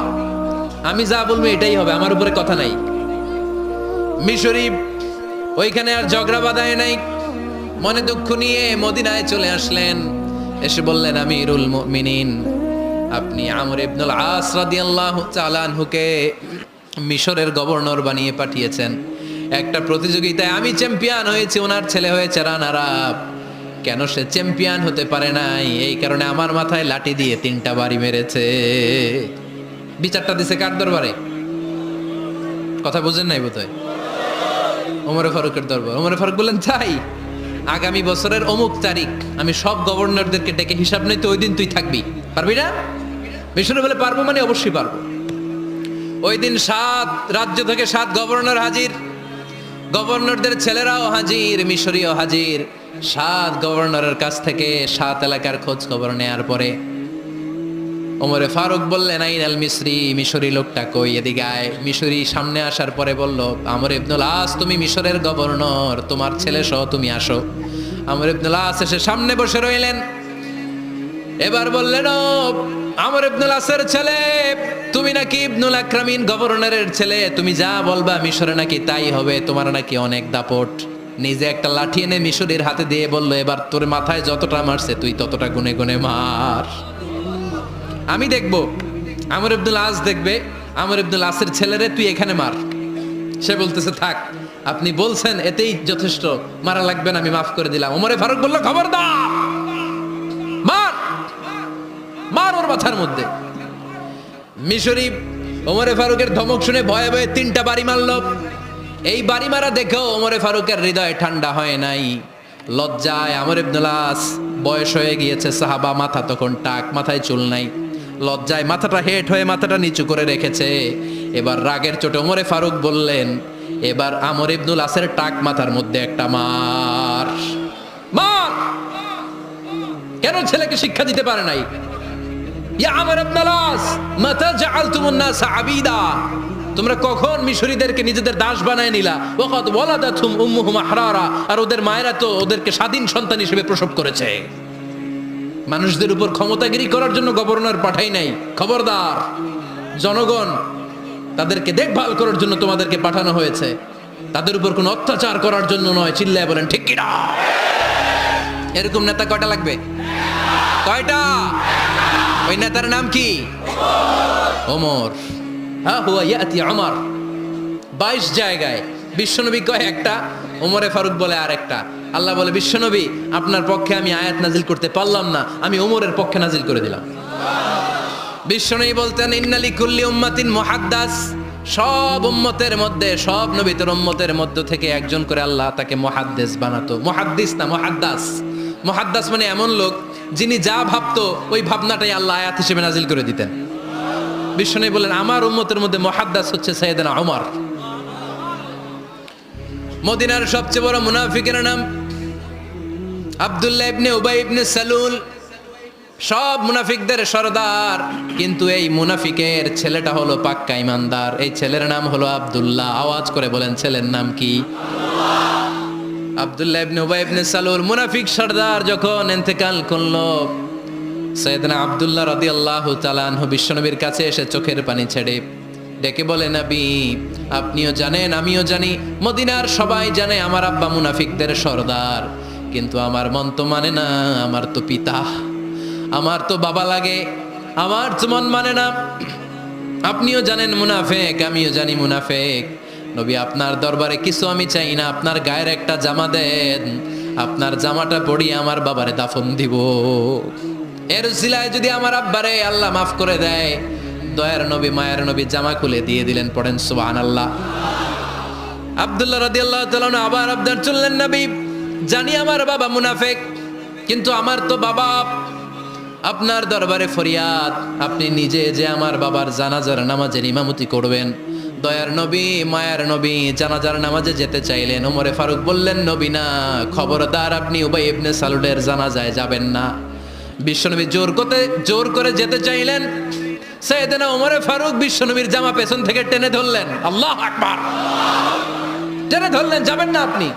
আমি যা বলবো এটাই হবে, আমার উপরে কথা নাই। মিশরি ওইখানে আর ঝগড়া বাঁধায় নাই, মনে দুঃখ নিয়ে মদিনায় চলে আসলেন। এসে বললেন, আমিরুল মুমিনিন, আপনি আমর ইবনুল আস রাদিয়াল্লাহু তাআলা আনহুকে মিশরের গভর্নর বানিয়ে পাঠিয়েছেন। একটা প্রতিযোগিতায় আমি চ্যাম্পিয়ন হয়েছি, ওনার ছেলে হয়েছে রানার আপ। কেন সে চ্যাম্পিয়ন হতে পারে নাই? এই কারণে আমার মাথায় লাঠি দিয়ে 3টা বাড়ি মেরেছে। বিচারটা দিছে কার দরবারে? কথা বুঝেন নাই বোধহয়? ওমর ফারুকের দরবার। ওমর ফারুক বললেন, তাই আগামী বছরের অমুক তারিখ আমি সব গভর্নরদেরকে ডেকে হিসাব নেই, তো ওই দিন তুই থাকবি, পারবি না? মিশরে বলে, পারবো মানে অবশ্যই পারবো। ওই দিন 7 রাজ্য থেকে 7 গভর্নর হাজির, গভর্নরদের ছেলেরাও হাজির, মিশরীয় হাজির। 7 গভর্নরের কাছ থেকে 7 এলাকার খোঁজ খবর নেয়ার পরে ওমরে ফারুক বললেন, আইনাল মিসরি, মিশরি লোকটা কই, এদিকে আয়। মিশরি সামনে আসার পরে বলল, আমর ইবনুল আস, তুমি মিশরের গভর্নর, তোমার ছেলে সহ তুমি আসো। আমর ইবনুল আস এসে সামনে বসে রইলেন। এবার বললেন, ও আমর ইবনুল আসের ছেলে, তুমি নাকি ইবনুল আকরামিন গভর্নরের ছেলে, তুমি যা বলবা মিশরে নাকি তাই হবে, তোমার নাকি অনেক দাপট। নিজে একটা লাঠি এনে মিশরীর হাতে দিয়ে বলল, এবার তোর মাথায় যতটা মারছে তুই ততটা গুনে গুনে মার, আমি দেখব। আমর ইবনুল আস দেখবে, আমর ইবনুল আসের ছেলেরে তুই এখানে মার। সে বলতেছে, থাক, আপনি বলছেন এতেই যথেষ্ট, মারা লাগবে না, আমি মাফ করে দিলাম। ওমরে ফারুক বলল, খবরদার, মার, মার ওর মাথার মধ্যে। মিশরি ওমরে ফারুকের ধমক শুনে ভয়ে ভয়ে 3টা বাড়ি মারল। এই বাড়ি মারা দেখেও ওমরে ফারুকের হৃদয় ঠান্ডা হয় নাই। লজ্জায় আমর ইবনুল আস, বয়স হয়ে গিয়েছে সাহাবা, মাথা তখন টাক, মাথায় চুল নাই, লজ্জায় মাথাটা হেট হয়ে মাথাটা নিচু করে রেখেছে। এবার রাগের চোটে ওমরে ফারুক বললেন, এবার আমর ইবনুল আসের টাক মাথার মধ্যে একটা মার, মার। কেন ছেলেকে শিক্ষা দিতে পারে নাই? ইয়া আমর ইবনুল আস, মাতা জাআলতুমুন নাস আবিদা, তোমরা কখন মিশরীদেরকে নিজেদের দাস বানায় নিলা? ওয়াকাদ ওয়ালাদাতুহুম উম্মুহুম আহরারা, আর ওদের মায়েরা তো ওদেরকে স্বাধীন সন্তান হিসেবে প্রসব করেছে। মানুষদের উপর ক্ষমতাগিরি করার জন্য গভর্নর পাঠাই নাই। খবরদার, জনগণ তাদেরকে দেখভাল করার জন্য তোমাদেরকে পাঠানো হয়েছে, তাদের উপর কোনো অত্যাচার করার জন্য নয়। চিল্লায় বলেন ঠিক কি না? এরকম নেতা কয়টা লাগবে? কয়টা? ওই নেতার নাম কি? ওমর। হ্যাঁ, হুয়া ইয়াতি ওমর। 22 জায়গায় বিশ্বনবী কয় একটা, ওমরে ফারুক বলে আরেকটা। আল্লাহ বলে, বিশ্বনবী, আপনার পক্ষে আমি আয়াত নাজিল করতে পারলাম না, আমি ওমরের পক্ষে নাজিল করে দিলাম। বিশ্বনবী বলতেন, ইন্নালি কুল্লি উম্মাতিন মুহাদ্দাস, সব উম্মতের মধ্যে, সব নবীদের উম্মতের মধ্য থেকে একজন করে আল্লাহ তাকে মুহাদ্দিস বানাতো। মুহাদ্দিস না, মুহাদ্দাস। মুহাদ্দাস মানে এমন লোক যিনি যা ভাবতো ওই ভাবনাটাই আল্লাহ আয়াত হিসেবে নাজিল করে দিতেন। বিশ্বনবী বলেন, আমার উম্মতের মধ্যে মুহাদ্দাস হচ্ছে সাইয়েদনা ওমর। মদিনার সবচেয়ে বড় মুনাফিকের নাম আব্দুল্লাহ ইবনে উবাই ইবনে সালুল, সব মুনাফিকদের সরদার। কিন্তু এই মুনাফিকের ছেলেটা হলো পাক্কা ইমানদার। এই ছেলের নাম হলো আব্দুল্লাহ। আওয়াজ করে বলেন, ছেলের নাম কি? আব্দুল্লাহ ইবনে উবাই ইবনে সালুল, মুনাফিক সরদার যখন ইন্তেকাল করলো, সাইয়েদনা আব্দুল্লাহ রাদিয়াল্লাহু তাআলা আনহু বিশ্বনবীর কাছে এসে চোখের পানি ছেড়ে ডেকে বলে, নবী, আপনিও জানেন, আমিও জানি, মদিনার সবাই জানে আমার আব্বা মুনাফিকদের সরদার, কিন্তু আমার মন তো মানে না, আমার তো পিতা, আমার তো বাবা লাগে, আমার তো মন মানে না। আপনিও জানেন মুনাফিক, আমিও জানি মুনাফিক। নবী, আপনার দরবারে কিছু আমি চাই না, আপনার গায়ের একটা জামা দেন, আপনার জামাটা পরিয়ে আমার বাবারে দাফন দিব। এর উসিলায় যদি আমার আব্বারে আল্লাহ মাফ করে দেয়, দয়ার নবী, মায়ের নবী জামা খুলে দিয়ে দিলেন। পড়েন সুবহানাল্লাহ। আব্দুল্লাহ রাদিয়াল্লাহু তাআলা আবার আবদার চললেন, নবী, জানি আমার বাবা মুনাফিক, কিন্তু আমার তো বাবা, আপনার দরবারে ফরিয়াদ, আপনি নিজে যে আমার বাবার জানাজার নামাজের ইমামতি করবেন। দয়ার নবী, মায়ের নবী জানাজার নামাজে যেতে চাইলেন। ওমরে ফারুক বললেন, নবী না, খবরদার, আপনি উবাই ইবনে সালুলের জানাজায় যাবেন না। বিশ্বনবী জোর করে যেতে চাইলেন। সাইয়েদনা ওমরে ফারুক বিশ্বনবীর জামা পেছন থেকে টেনে ধরলেন। আল্লাহু আকবার! টেনে ধরলেন, যাবেন না আপনি।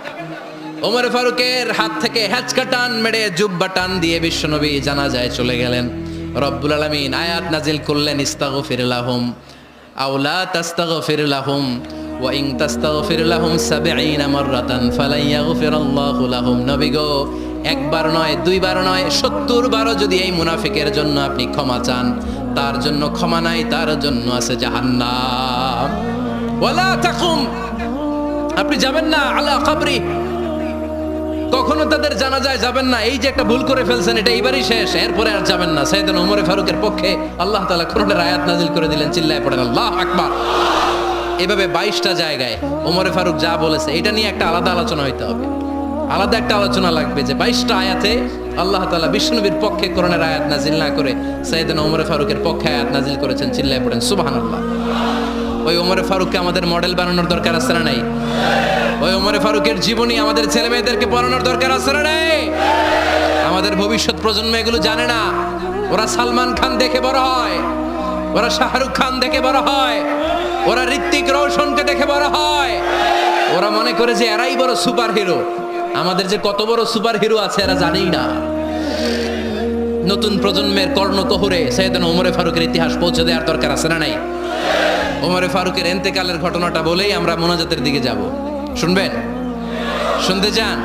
ওমর ফারুকের হাত থেকে হ্যাচকা টান মেরে জুব্বা টান দিয়ে বিশ্বনবী জানাজায় চলে গেলেন। রব্বুল আলামিন আয়াত নাজিল করলেন, ইস্তাগফির লাহুম আও লা তাস্তাগফির লাহুম। ওয়া ইন তাস্তাগফির লাহুম ৭০ মাররাতান ফালান ইয়াগফিরাল্লাহু লাহুম। নবী গো, একবার নয়, দুইবার নয়, ৭০ বারও যদি এই মুনাফিকের জন্য আপনি ক্ষমা চান, তার জন্য ক্ষমা নাই, তার জন্য আছে জাহান্নাম। ওয়ালা তাকুম, আপনি যাবেন না আলা কবরি, কখনো তাদের জানাজায় যাবেন না। এই যে একটা ভুল করে ফেলছেন, এটা এইবারই শেষ, এরপরে আর যাবেন না। সাইয়েদনা ওমর ফারুকের পক্ষে আল্লাহ তাআলা কোরআনের আয়াত নাযিল করে দিলেন, চিল্লায় পড়েন আল্লাহু আকবার। এভাবে 22টা জায়গায় ওমর ফারুক যা বলেছে, এটা নিয়ে একটা আলাদা আলোচনা হইতে হবে, আলাদা একটা আলোচনা লাগবে যে 22টা আয়াতে আল্লাহ তাআলা বিশ্বনবীর পক্ষে কোরআনের আয়াত নাযিল না করে সাইয়েদনা ওমর ফারুকের পক্ষে আয়াত নাযিল করেছেন, চিল্লায় পড়েন সুবহানাল্লাহ। ওই ওমর ফারুককে আমাদের মডেল বানানোর দরকার আছে না নাই? ওই ওমর ফারুকের জীবনী আমাদের ছেলে মেয়েদেরকে পড়ানোর দরকার আছে না নাই? আমাদের ভবিষ্যৎ প্রজন্ম এগুলো জানে না। ওরা সালমান খান দেখে বড় হয়, ওরা শাহরুখ খান দেখে বড় হয়, ওরা ঋত্বিক রোশনকে দেখে বড় হয়, ওরা মনে করে যে এরাই বড় সুপার হিরো। আমাদের যে কত বড় সুপার হিরো আছে এরা জানেই না। নতুন প্রজন্মের কর্ণকহরে সাইয়েদনা ওমর ফারুকের ইতিহাস পৌঁছে দেওয়ার দরকার আছে না নাই? ওমর ফারুকের ইন্তেকালের ঘটনাটা বলেই আমরা মোনাজাতের দিকে যাব। শুনবেন? শুনতে চান?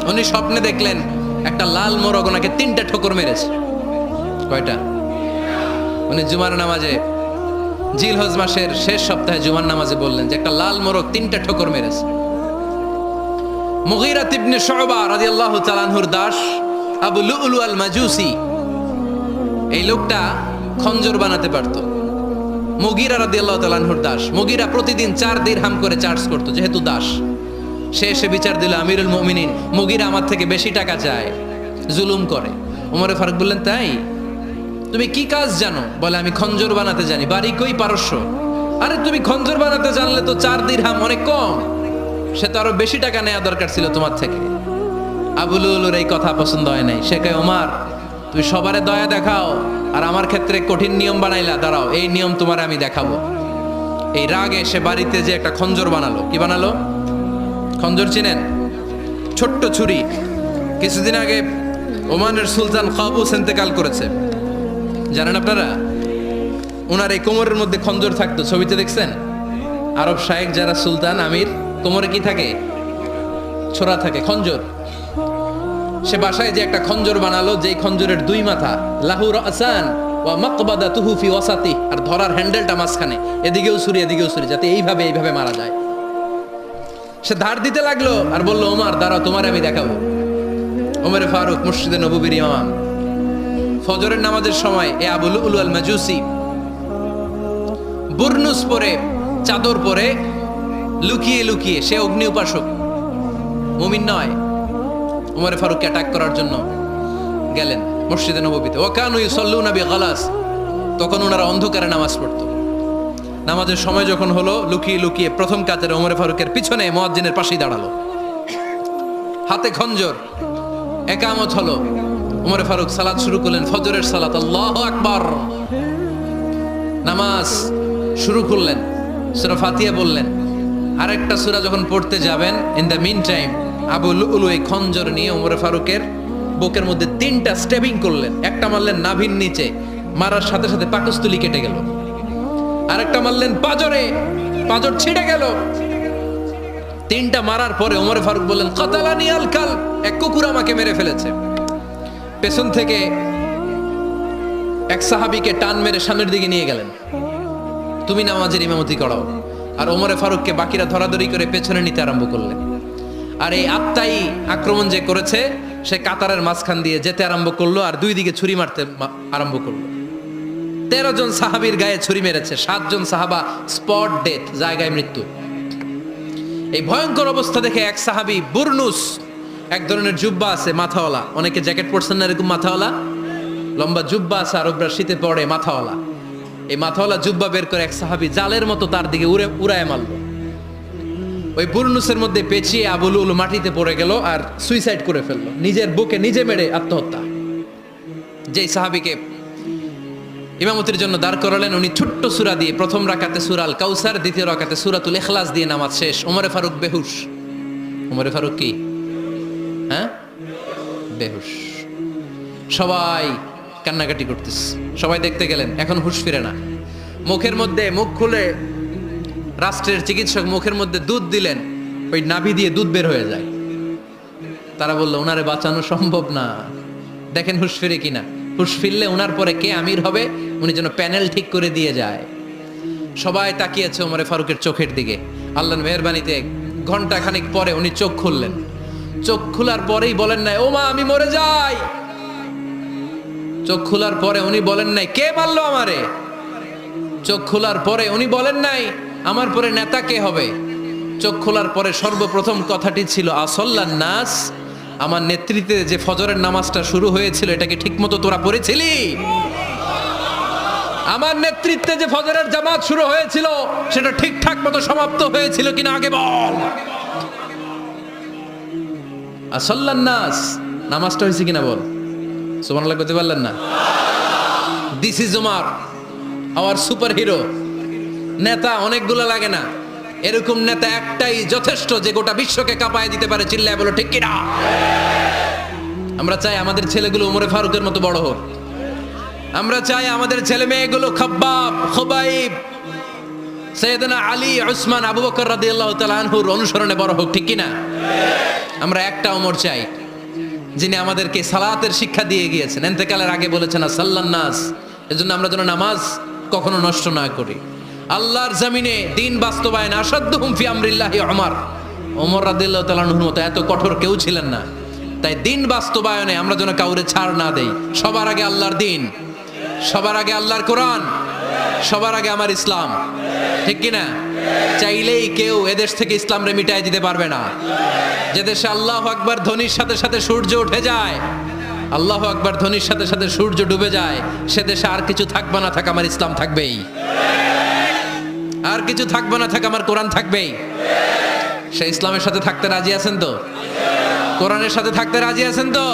উনি স্বপ্নে দেখলেন একটা লাল মোরগ ওনাকে 3টা ঠোকর মেরেছে। কয়টা? উনি জুমার নামাজে, জিলহজ মাসের শেষ সপ্তাহে জুমার নামাজে বললেন যে একটা লাল মোরগ 3টা ঠোকর মেরেছে। মুগীরা ইবনে শুবা রাদিয়াল্লাহু তাআলা আনহুর দাস আবু লুলু আল মাজুসি, এই লোকটা খঞ্জর বানাতে পারতো। মুগীরা রাদিয়াল্লাহু তাআলা আনহুর দাস। মুগীরা প্রতিদিন 4 দিরহাম করে চার্জ করতো, যেহেতু দাস। সে এসে বিচার দিল, আমিরুল মুমিনিন, মুগীরা আমার থেকে বেশি টাকা চায়, জুলুম করে। ওমর ফারুক বললেন, তাই? তুমি কি কাজ জানো? বলে, আমি খঞ্জর বানাতে জানি। বাড়ি কই? পারস্য। আরে তুমি খঞ্জর বানাতে জানলে তো 4 দিরহাম অনেক কম, সে তো আরো বেশি টাকা নেওয়া দরকার ছিল তোমার থেকে। আবু লুলুর এই কথা পছন্দ হয় নাই। সে কয়, ওমর তুমি সবারে দয়া দেখাও আর আমার ক্ষেত্রে কঠিন নিয়ম বানাইলা, দাঁড়াও এই নিয়ম তোমার আমি দেখাবো। এই রাগে সে বাড়িতে যে একটা খঞ্জর বানালো। কি বানালো? খঞ্জর চিনেন? ছোট্ট ছুরি। কিছুদিন আগে ওমানের সুলতান কাবুস ইন্তেকাল করেছে, জানেন আপনারা? ওনার এই কোমরের মধ্যে খঞ্জর থাকতো, ছবিতে দেখছেন? আরব শায়েখ যারা সুলতান আমির, কোমরে কি থাকে? ছোরা থাকে, খঞ্জর। সে বাসায় যে একটা খঞ্জর বানালো, যেই খঞ্জরের 2 মাথা, লাহু রাসান ওয়া মাকবাদাতুহু ফি ওয়াসাতি, আর ধরার হ্যান্ডেলটা মাঝখানে, এদিকেও ছুরি এদিকেও ছুরি, যাতে এইভাবে মারা যায়। সে ধার দিতে লাগলো আর বলল, ওমর দাঁড়াও তোমার আমি দেখাবো। ওমর ফারুক মসজিদে নববীর ইমাম, ফজরের নামাজের সময় এ আবু লুলু আল মাজুসি বুরনুস পরে, চাদর পরে, লুকিয়ে লুকিয়ে, সে অগ্নি উপাসক, মুমিন নয়, ওমর ফারুককে অ্যাটাক করার জন্য গেলেন মসজিদে নববীতে। ওয়াকানু ইউসাল্লুনা বিগালাস, তখন ওনারা অন্ধকারে নামাজ পড়তো। নামাজের সময় যখন হলো, লুকিয়ে লুকিয়ে প্রথম কাতারে ওমর ফারুকের পিছনে মুয়াজ্জিনের পাশেই দাঁড়ালো, হাতে খঞ্জর। একামত হলো, ওমর ফারুক সালাত শুরু করলেন, ফজরের সালাত, আল্লাহু আকবার। নামাজ শুরু করলেন, সূরা ফাতিহা বললেন। আরেকটা সূরা যখন পড়তে যাবেন, in the mean time Abu Lulu এই খঞ্জর নিয়ে ওমর ফারুকের বুকের মধ্যে 3টা স্টেবিং করলেন। একটা মারলেন নাভির নিচে, মারার সাথে সাথে পাকস্থলী কেটে গেল। আরেকটা মারলেন পাজরে, পাজর ছিঁড়ে গেল। 3টা মারার পরে ওমর ফারুক বললেন, কাতালানি আল কাল, এক কুকুর আমাকে মেরে ফেলেছে। পেছন থেকে এক সাহাবীকে টান মেরে সামনের দিকে নিয়ে গেলেন, তুমি নামাজের ইমামতি করাও। আর ওমর ফারুককে বাকিরা ধরাধরি করে পেছনে নিতে আরম্ভ করলেন। আর এই আত্মাই আক্রমণ যে করেছে, সে কাতারের মাঝখান দিয়ে যেতে আরম্ভ করলো আর 2 দিকে ছুরি মারতে আরম্ভ করলো। 13 জন সাহাবীর গায়ে ছুরি মেরেছে, 7 জন সাহাবা স্পট ডেথ, জায়গায় মৃত্যু। এই ভয়ঙ্কর অবস্থা দেখে এক সাহাবী বুরনুস, এক ধরনের জুব্বা আছে মাথাওয়ালা, অনেকে জ্যাকেট পরছেন না এরকম মাথাওয়ালা, লম্বা জুব্বা আছে, আরবরা শীতে পরে মাথাওয়ালা। এই মাথাওয়ালা জুব্বা বের করে এক সাহাবী জালের মতো তার দিকে উড়ায় মারল। ওই বুরনুসের মধ্যে পেঁচিয়ে আবু লুলু মাটিতে পড়ে গেল আর সুইসাইড করে ফেললো, নিজের বুকে নিজে মেরে আত্মহত্যা। যেই সাহাবীকে ইমামতির জন্য দাঁড় করালেন, উনি ছোট্ট সূরা দিয়ে প্রথম রাকাতে সূরা আল কাউসার, দ্বিতীয় রাকাতে সূরাতুল ইখলাস দিয়ে নামাজ শেষ। ওমর ফারুক বেহুশ। ওমর ফারুক কি? হ্যাঁ, বেহুশ। সবাই কান্নাকাটি করতেছে, সবাই দেখতে গেলেন, এখন হুঁশ ফিরে না। মুখের মধ্যে মুখ খুলে রাষ্ট্রের চিকিৎসক মুখের মধ্যে দুধ দিলেন, ওই নাভি দিয়ে দুধ বের হয়ে যায়। তারা বললো ওনারে বাঁচানো সম্ভব না, দেখেন হুঁশ ফিরে কিনা। হুঁশ ফিরলে ওনার পরে কে আমির হবে, উনি যেন প্যানেল ঠিক করে দিয়ে যায়। সবাই তাকিয়েছে ওমরে ফারুকের চোখের দিকে। আল্লাহর মেহেরবানিতে ঘন্টা খানিক পরে উনি চোখ খুললেন। চোখ খোলার পরেই বলেন নাই ও মা আমি মরে যাই। চোখ খোলার পরে উনি বলেন নাই কে মারলো আমারে। চোখ খোলার পরে উনি বলেন নাই আমার পরে নেতা কে হবে। চোখ খোলার পরে সর্বপ্রথম কথাটি ছিল আসল্লান নাস, আমার নেতৃত্বে যে ফজরের নামাজটা শুরু হয়েছিল এটা কি ঠিকমতো তোরা পড়েছিলি? আমার নেতৃত্বে যে ফজরের জামাত শুরু হয়েছিল সেটা ঠিকঠাক মতো সমাপ্ত হয়েছিল কিনা আগে বল। আসল্লান নাস, নামাজটা হয়েছে কিনা বল। সুবহানাল্লাহ করতে পারলেন না? This is Umar, hour super hero. নেতা অনেকগুলো লাগে না, এরকম নেতা একটাই যথেষ্ট যে গোটা বিশ্বকে কাঁপায় দিতে পারে। চিল্লায় বলো ঠিক কিনা? আমরা চাই আমাদের ছেলেগুলো ওমরে ফারুকের মতো বড় হোক। আমরা চাই আমাদের ছেলে মেয়েগুলো খাব্বাব, খুবাইব, সাইয়েদনা আলী, উসমান, আবু বকর রাদিয়াল্লাহু তাআলা আনহুর অনুসরণে বড় হোক, ঠিক কিনা? আমরা একটা ওমর চাই যিনি আমাদেরকে সালাতের শিক্ষা দিয়ে গিয়েছেন, ইন্তেকালের আগে বলেছেন সাল্লান নাস। এজন্য আমরা যেন নামাজ কখনো নষ্ট না করি। আল্লাহর জমিনে দিন বাস্তবায়ন আসাদ্দুহুম ফি আমরিল্লাহি ওমর রাদিয়াল্লাহু তাআলা আনহুর মতো এত কঠোর কেউ ছিলেন না। তাই দিন বাস্তবায়নে আমরা যেন কাউরে ছাড় না দেই। সবার আগে আল্লাহর দিন, সবার আগে আল্লাহর কোরআন, সবার আগে আমার ইসলাম, ঠিক কিনা? চাইলেই কেউ এদেশ থেকে ইসলামরে মিটাই দিতে পারবে না। যে দেশে আল্লাহু আকবার ধ্বনির সাথে সাথে সূর্য উঠে যায়, আল্লাহু আকবার ধ্বনির সাথে সাথে সূর্য ডুবে যায়, সে দেশে আর কিছু থাকবে না থাক আমার ইসলাম থাকবেই, আর কিছু থাকবে না থাক আমার কোরআন থাকবেই। সে ইসলামের সাথে থাকতে রাজি আছেন তো? কোরআনের সাথে থাকতে রাজি আছেন তো?